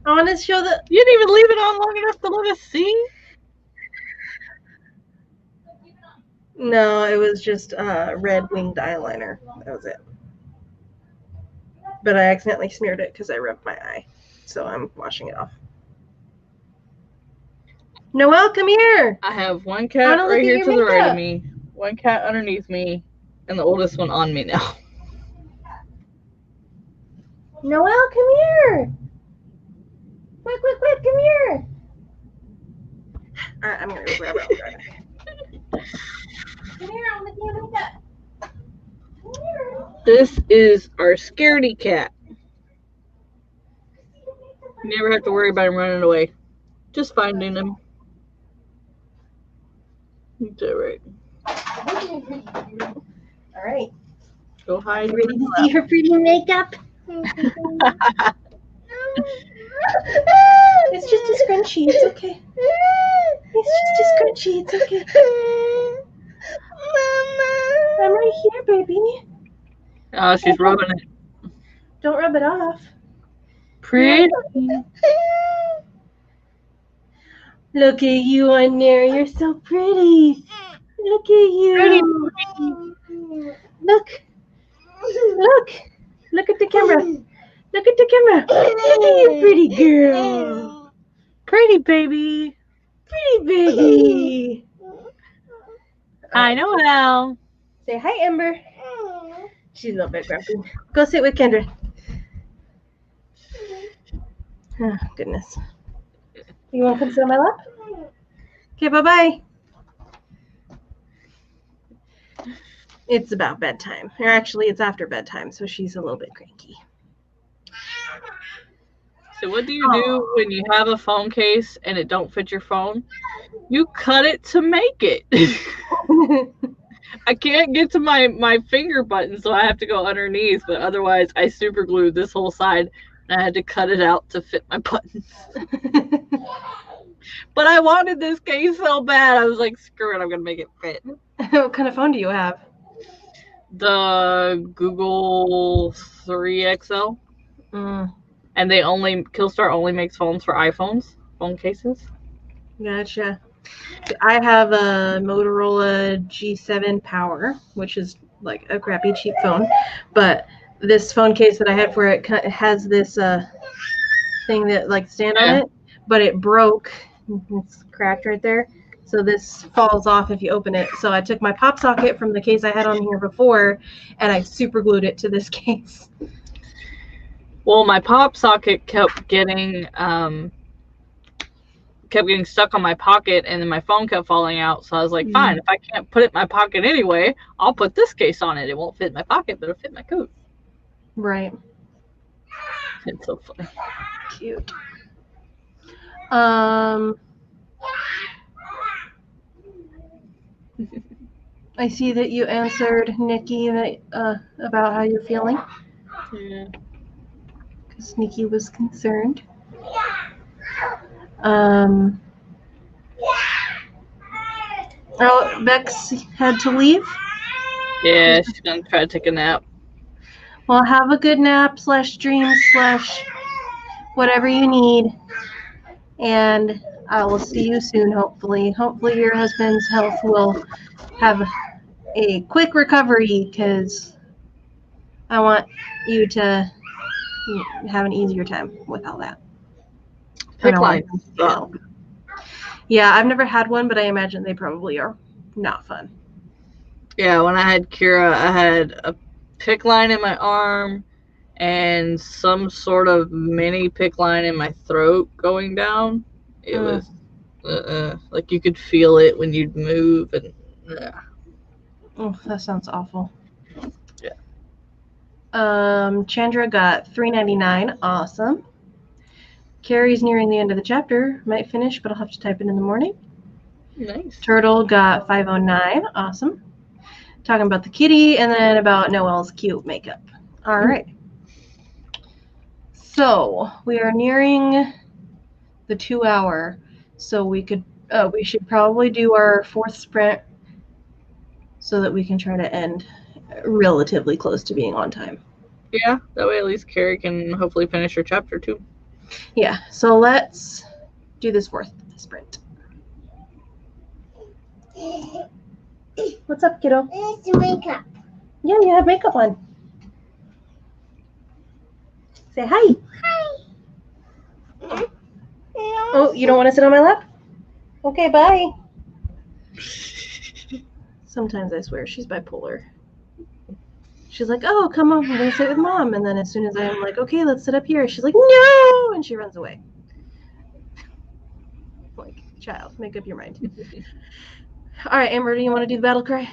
I want to show the... You didn't even leave it on long enough to let us see? No, it was just red winged eyeliner. That was it. But I accidentally smeared it because I rubbed my eye. So I'm washing it off. Noelle, come here. I have one cat right here to the right of me, one cat underneath me, and the oldest one on me now. Noelle, come here. Quick, quick, quick, come here. All right, I'm going to grab it. Come here, I'm looking at makeup. Come here. This is our scaredy cat. You never have to worry about him running away. Just finding him. That's all right. All right. Go hide. Ready to see her pretty makeup? It's just a scrunchie. It's okay. It's just a scrunchie. It's okay. Mama. I'm right here, baby. Oh, she's rubbing it. Don't rub it off. Pretty. Look at you on there. You're so pretty. Look at you. Pretty. Look. Look. Look at the camera. Look at the camera. Look at you, pretty girl. Pretty baby. Pretty baby. I know now. Say hi, Ember. She's a little bit grumpy. Go sit with Kendra. Oh, goodness. You want to come sit on my lap? Okay, bye-bye. It's about bedtime. Or actually, it's after bedtime, so she's a little bit cranky. So what do you do when you have a phone case and it don't fit your phone? You cut it to make it. I can't get to my finger button, so I have to go underneath, but otherwise I super glued this whole side and I had to cut it out to fit my buttons. But I wanted this case so bad, I was like, screw it, I'm gonna make it fit. What kind of phone do you have? The Google 3XL. And Killstar only makes phones for iPhones, phone cases. Gotcha. I have a Motorola G7 Power, which is like a crappy cheap phone, but this phone case that I had for it has this thing that like stand on it, but it broke. It's cracked right there. So this falls off if you open it. So I took my pop socket from the case I had on here before, and I super glued it to this case. Well, my pop socket kept getting stuck on my pocket, and then my phone kept falling out. So I was like, fine, if I can't put it in my pocket anyway, I'll put this case on it. It won't fit in my pocket, but it'll fit my coat. Right. It's so funny. Cute. I see that you answered Nikki about how you're feeling. Yeah. Because Nikki was concerned. Oh, Bex had to leave? Yeah, she's gonna try to take a nap. Well, have a good nap /dream / whatever you need. And I will see you soon, hopefully. Hopefully your husband's health will have a quick recovery, because I want you to have an easier time with all that. Pick I lines want suck. help. Yeah, I've never had one, but I imagine they probably are not fun. Yeah, when I had Kira, I had a pick line in my arm and some sort of mini pick line in my throat going down. It was like you could feel it when you'd move, and Oh, that sounds awful. Yeah. Chandra got $3.99. Awesome. Carrie's nearing the end of the chapter. Might finish, but I'll have to type it in the morning. Nice. Turtle got $5.09. Awesome. Talking about the kitty, and then about Noelle's cute makeup. All right. So we are nearing the 2 hour. So we should probably do our 4th sprint so that we can try to end relatively close to being on time. Yeah, that way at least Carrie can hopefully finish her chapter too. Yeah, so let's do this 4th sprint. What's up, kiddo? It's makeup. Yeah, you have makeup on. Say hi. Hi. Oh, you don't want to sit on my lap? Okay, bye. Sometimes I swear she's bipolar. She's like, oh, come on, we're going to sit with mom. And then as soon as I'm like, okay, let's sit up here, she's like, no! And she runs away. Like, child, make up your mind. All right, Amber, do you want to do the battle cry?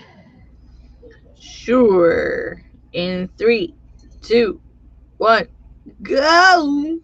Sure. In 3, 2, 1, go!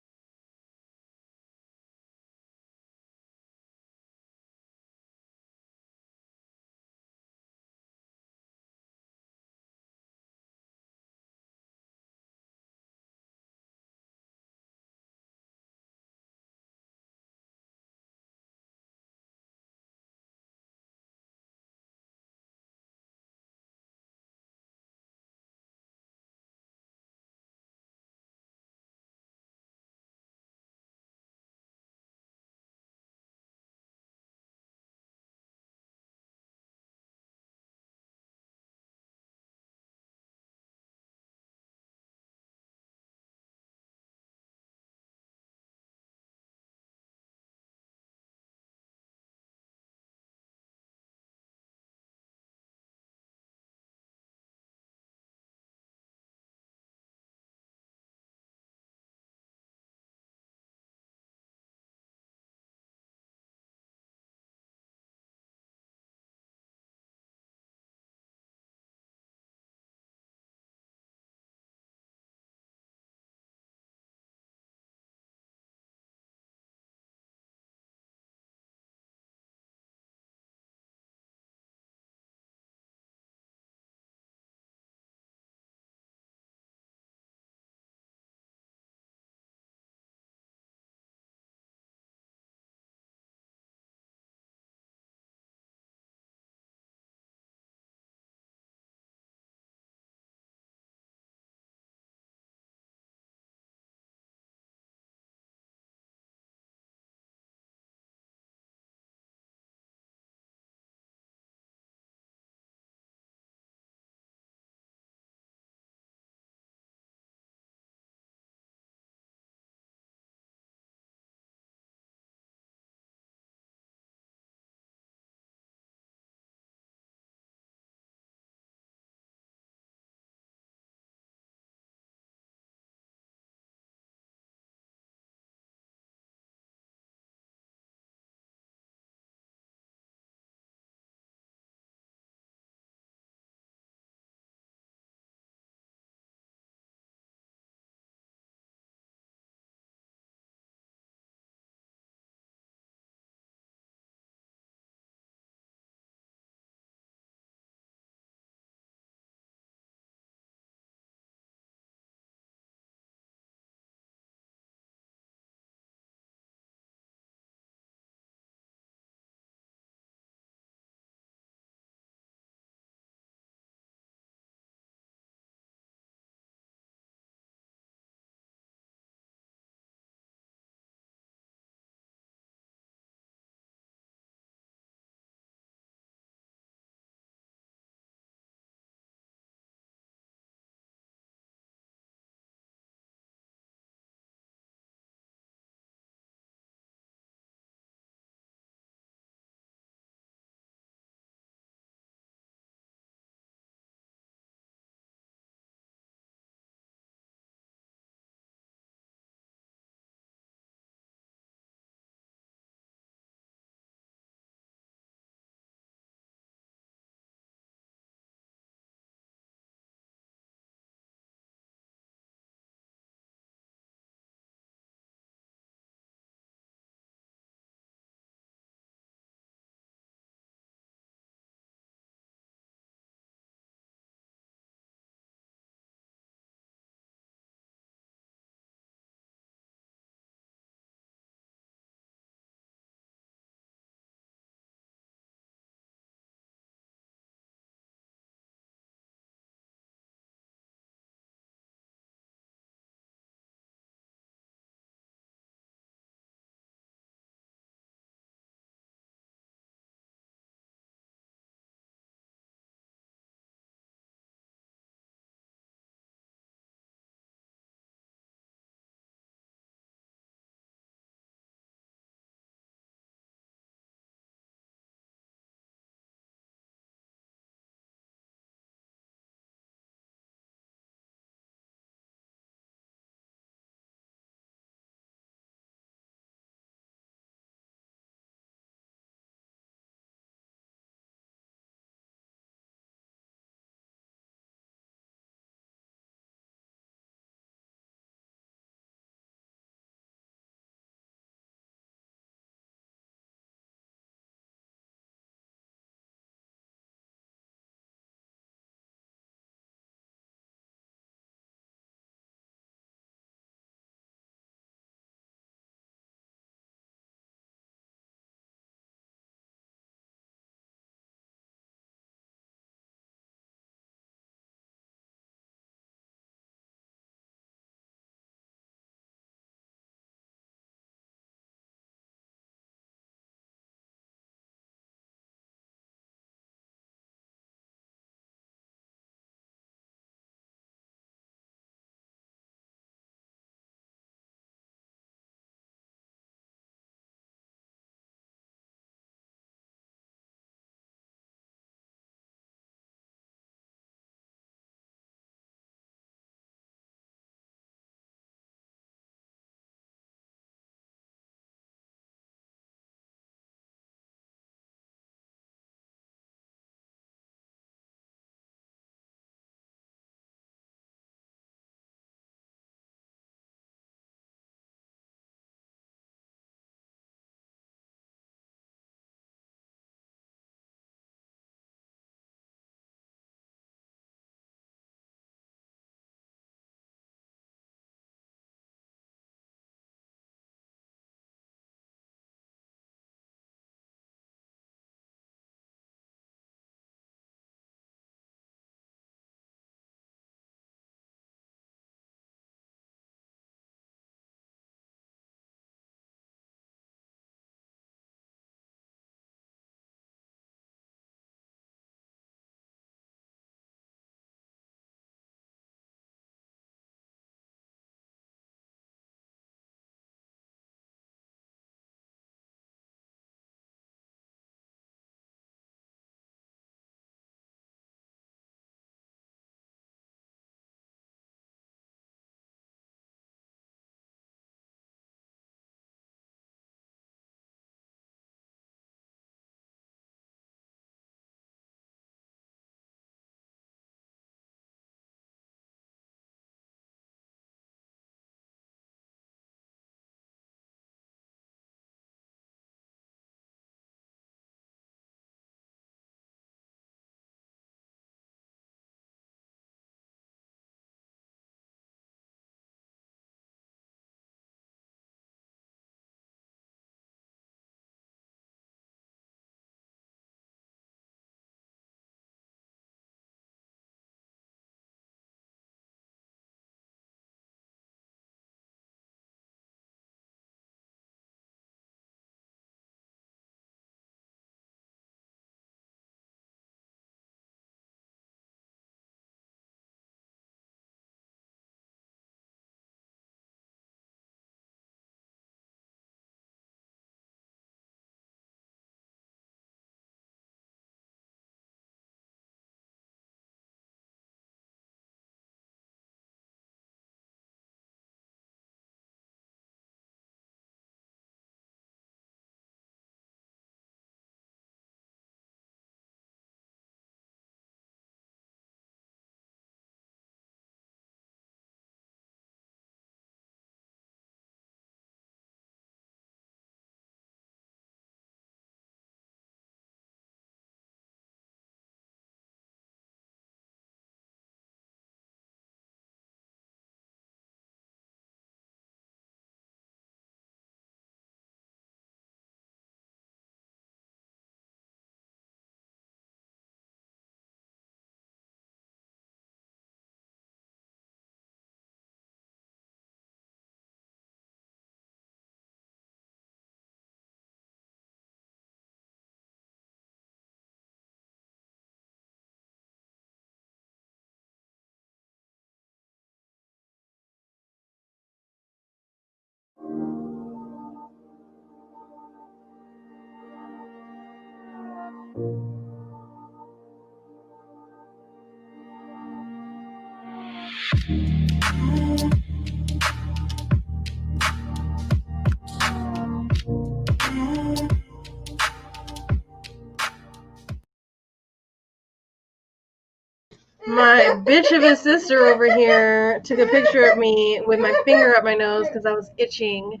My bitch of a sister over here took a picture of me with my finger up my nose because I was itching,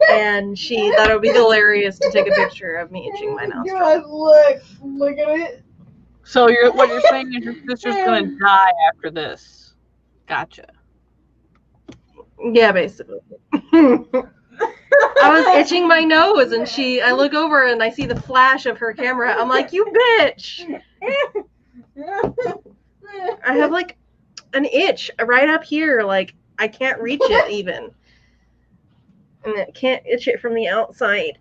and she thought it would be hilarious to take a picture of me itching my nostril. God, look at it. So what you're saying is your sister's gonna die after this. Gotcha. Yeah, basically. I was itching my nose, and I look over and I see the flash of her camera. I'm like, you bitch! I have like an itch right up here, like I can't reach it even. And I can't itch it from the outside.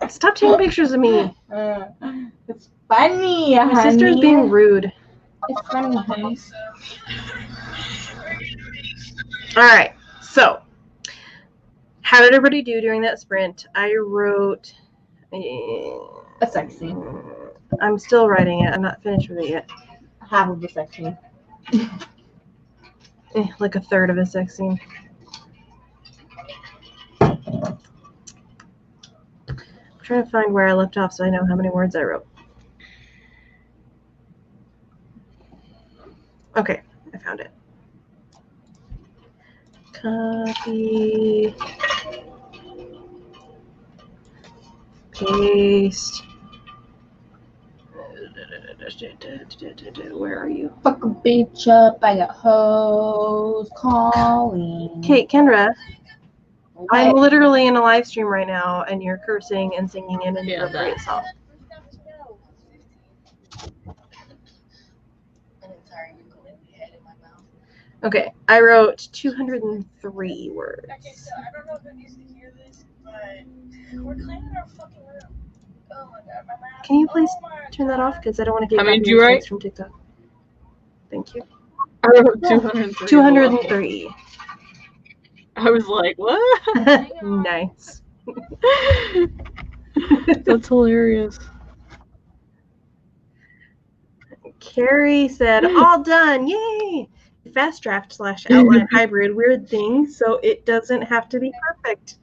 Stop taking pictures of me. It's funny, My honey. sister's being rude. It's funny, honey. Alright, so how did everybody do during that sprint? I wrote A sex scene. I'm still writing it. I'm not finished with it yet. Half of the sex scene. Like a third of a sex scene. I'm trying to find where I left off so I know how many words I wrote. Okay, I found it. Copy. Paste. Where are you? Fuck a bitch up, I got hoes calling. Okay, Kendra, What? I'm literally in a live stream right now, and you're cursing and singing an inappropriate song. Okay, I wrote 203 words. Okay, so I don't know if it needs to hear this, but we're cleaning our fucking room. Oh my god, my mouth. Can you please turn that off? Because I don't want to get How many did you copyright write? strikes from TikTok. Thank you. I wrote 203. 203. I was like, what? Nice. That's hilarious. Carrie said, all done, yay! Fast draft / outline hybrid, weird thing, so it doesn't have to be perfect.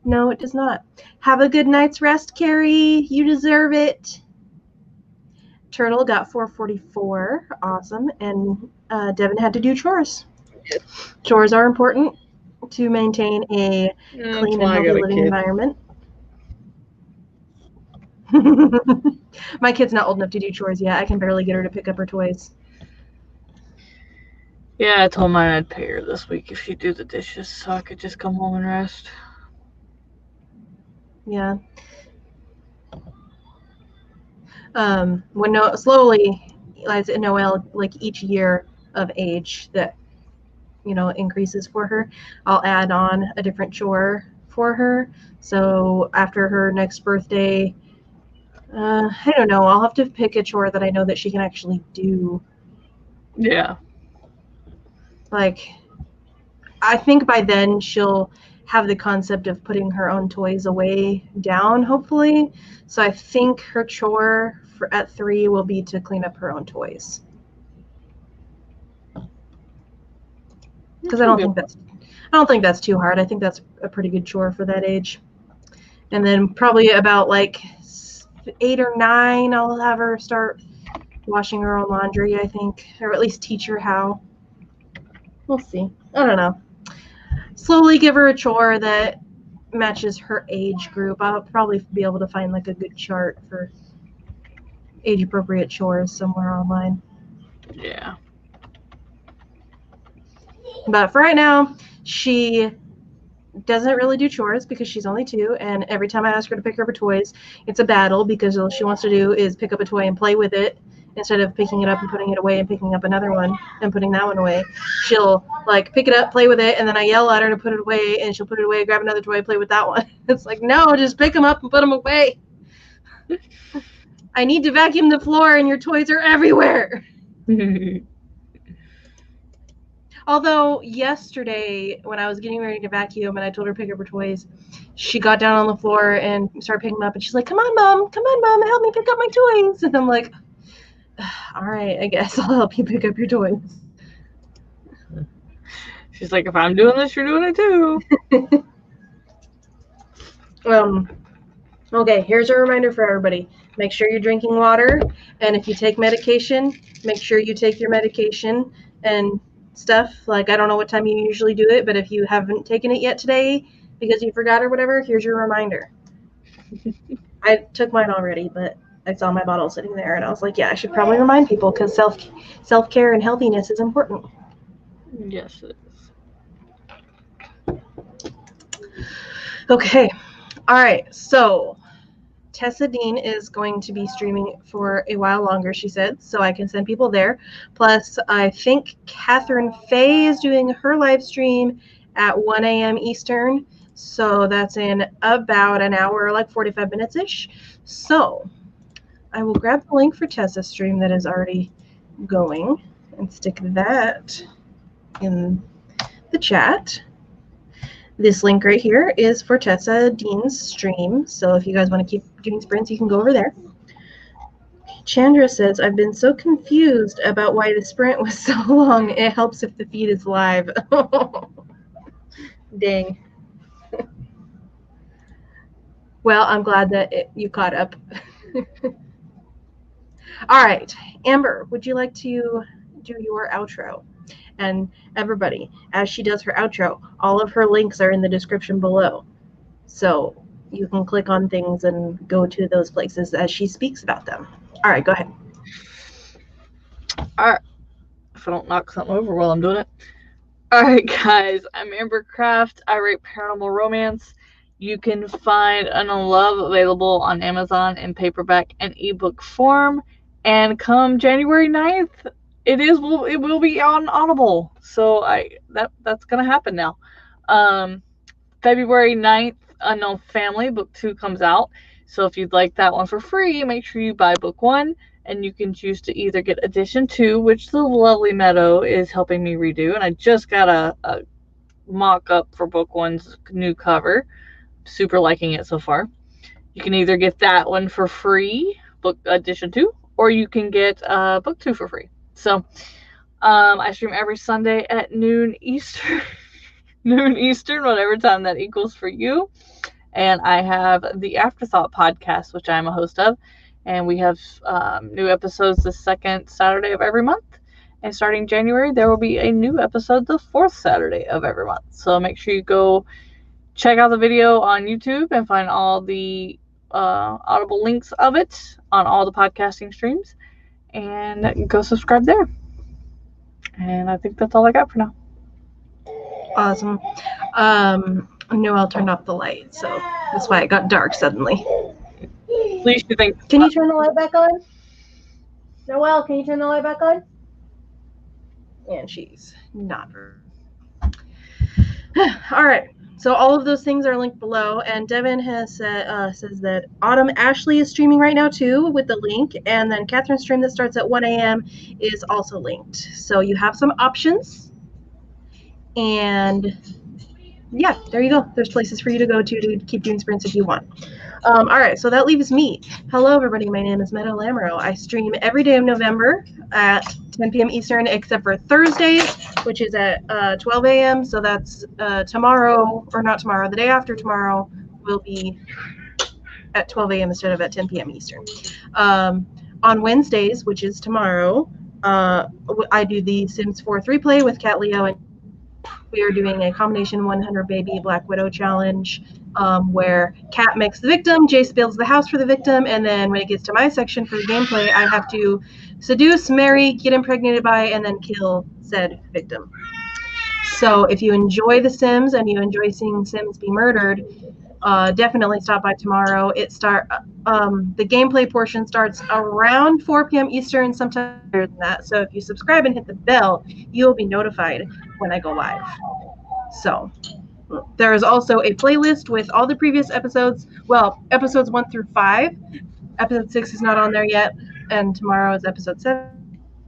No, it does not. Have a good night's rest, Carrie. You deserve it. Turtle got 444. Awesome. And Devin had to do chores. Chores are important to maintain a clean and healthy living environment. My kid's not old enough to do chores yet. I can barely get her to pick up her toys. Yeah, I told mine I'd pay her this week if she'd do the dishes so I could just come home and rest. Yeah. When slowly, as Noelle, like each year of age that, increases for her, I'll add on a different chore for her. So after her next birthday, I don't know, I'll have to pick a chore that I know that she can actually do. Yeah. Like, I think by then she'll have the concept of putting her own toys away down, hopefully. So I think her chore at 3 will be to clean up her own toys. Because I don't think that's too hard. I think that's a pretty good chore for that age. And then probably about like 8 or 9, I'll have her start washing her own laundry, I think, or at least teach her how. We'll see. I don't know. Slowly give her a chore that matches her age group. I'll probably be able to find like a good chart for age-appropriate chores somewhere online. Yeah. But for right now, she doesn't really do chores because she's only 2, and every time I ask her to pick up her toys, it's a battle because all she wants to do is pick up a toy and play with it instead of picking it up and putting it away and picking up another one and putting that one away. She'll like pick it up, play with it, and then I yell at her to put it away, and she'll put it away, grab another toy, play with that one. It's like, no, just pick them up and put them away. I need to vacuum the floor and your toys are everywhere. Although yesterday, when I was getting ready to vacuum and I told her to pick up her toys, she got down on the floor and started picking them up. And she's like, come on, Mom, help me pick up my toys. And I'm like, all right, I guess I'll help you pick up your toys. She's like, if I'm doing this, you're doing it too. Okay, here's a reminder for everybody. Make sure you're drinking water. And if you take medication, make sure you take your medication and stuff. Like, I don't know what time you usually do it, but if you haven't taken it yet today because you forgot or whatever, here's your reminder. I took mine already, but I saw my bottle sitting there and I was like, yeah, I should probably remind people because self-care and healthiness is important. Yes, it is. Okay. All right. So Tessa Dean is going to be streaming for a while longer, she said, so I can send people there. Plus, I think Catherine Faye is doing her live stream at 1 a.m. Eastern. So that's in about an hour, like 45 minutes-ish. So I will grab the link for Tessa's stream that is already going and stick that in the chat. This link right here is for Tessa Dean's stream. So if you guys want to keep doing sprints, you can go over there. Chandra says, I've been so confused about why the sprint was so long. It helps if the feed is live. Dang. Well, I'm glad that you caught up. All right. Amber, would you like to do your outro? And everybody, as she does her outro, all of her links are in the description below. So you can click on things and go to those places as she speaks about them. All right, go ahead. All right. If I don't knock something over while I'm doing it. All right, guys. I'm Amber Craft. I write paranormal romance. You can find Unlove available on Amazon in paperback and ebook form. And come January 9th, it will be on Audible. So that's gonna happen now. February 9th, Unknown Family book 2 comes out. So if you'd like that one for free, make sure you buy book 1, and you can choose to either get edition 2, which the lovely Meadow is helping me redo, and I just got a mock up for book 1's new cover. Super liking it so far. You can either get that one for free, book edition 2, or you can get book 2 for free. So I stream every Sunday at noon Eastern. Noon Eastern, whatever time that equals for you. And I have the Afterthought podcast, which I'm a host of. And we have new episodes the second Saturday of every month. And starting January, there will be a new episode the fourth Saturday of every month. So make sure you go check out the video on YouTube and find all the Audible links of it on all the podcasting streams. And go subscribe there. And I think that's all I got for now. Awesome. Noelle turned off the light, so that's why it got dark suddenly. At least you think. Can you turn the light back on? Noelle, can you turn the light back on? And she's not. All right. So all of those things are linked below, and Devin has says that Autumn Ashley is streaming right now too with the link, and then Catherine's stream that starts at 1 a.m. is also linked. So you have some options, and yeah, there you go. There's places for you to go to keep doing sprints if you want. All right, so that leaves me. Hello, everybody. My name is Meadow Lamoreaux. I stream every day of November at 10 p.m. Eastern, except for Thursdays, which is at 12 a.m. So that's tomorrow, or not tomorrow, the day after tomorrow will be at 12 a.m. instead of at 10 p.m. Eastern. On Wednesdays, which is tomorrow, I do the Sims 4 3-play with Cat Leo, and we are doing a combination 100 baby Black Widow challenge where Cat makes the victim, Jace builds the house for the victim, and then when it gets to my section for the gameplay, I have to seduce, marry, get impregnated by, and then kill said victim. So if you enjoy The Sims and you enjoy seeing Sims be murdered, definitely stop by tomorrow. The gameplay portion starts around 4 p.m. Eastern, sometimes earlier than that. So if you subscribe and hit the bell, you will be notified when I go live. So there is also a playlist with all the previous episodes. Well, episodes 1 through 5. Episode 6 is not on there yet, and tomorrow is episode 7.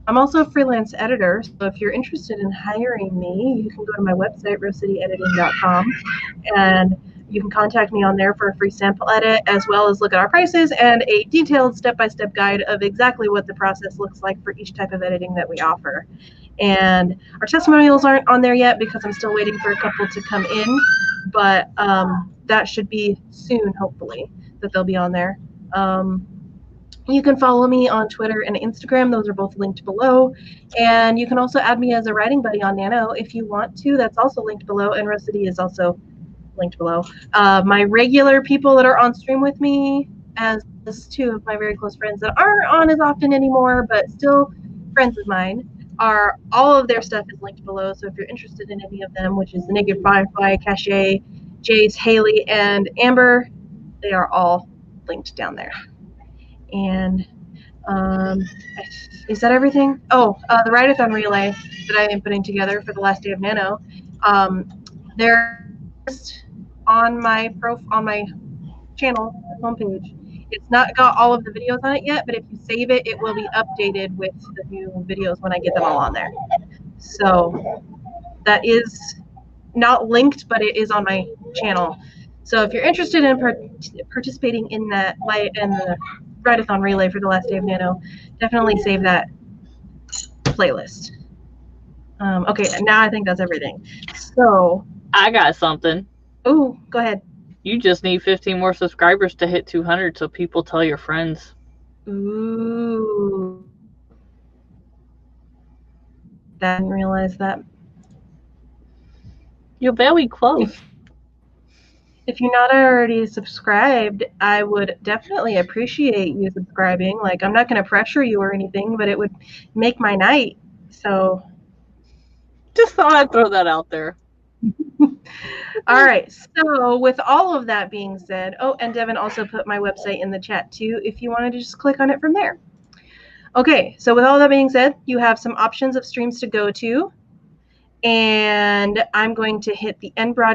I'm also a freelance editor, so if you're interested in hiring me, you can go to my website, rosecityediting.com, and you can contact me on there for a free sample edit, as well as look at our prices and a detailed step-by-step guide of exactly what the process looks like for each type of editing that we offer. And our testimonials aren't on there yet because I'm still waiting for a couple to come in, but that should be soon, hopefully, that they'll be on there. You can follow me on Twitter and Instagram. Those are both linked below. And you can also add me as a writing buddy on Nano if you want to. That's also linked below. And Rose City is also linked below. My regular people that are on stream with me, as two of my very close friends that aren't on as often anymore, but still friends of mine, are all of their stuff is linked below. So if you're interested in any of them, which is the Naked Firefly, Cache, Jace, Haley, and Amber, they are all linked down there. And is that everything? Oh, the write-a-thon relay that I am putting together for the last day of Nano. They're on my channel homepage. It's not got all of the videos on it yet, but if you save it, it will be updated with the new videos when I get them all on there. So that is not linked, but it is on my channel. So if you're interested in participating in that the write-a-thon relay for the last day of Nano, definitely save that playlist. Okay, now I think that's everything. So I got something. Oh, go ahead. You just need 15 more subscribers to hit 200 so people tell your friends. Ooh. I didn't realize that. You're very close. If you're not already subscribed, I would definitely appreciate you subscribing. Like, I'm not going to pressure you or anything, but it would make my night. So just thought I'd throw that out there. All right. So with all of that being said, oh, and Devin also put my website in the chat too, if you wanted to just click on it from there. Okay. So with all that being said, you have some options of streams to go to. And I'm going to hit the end broadcast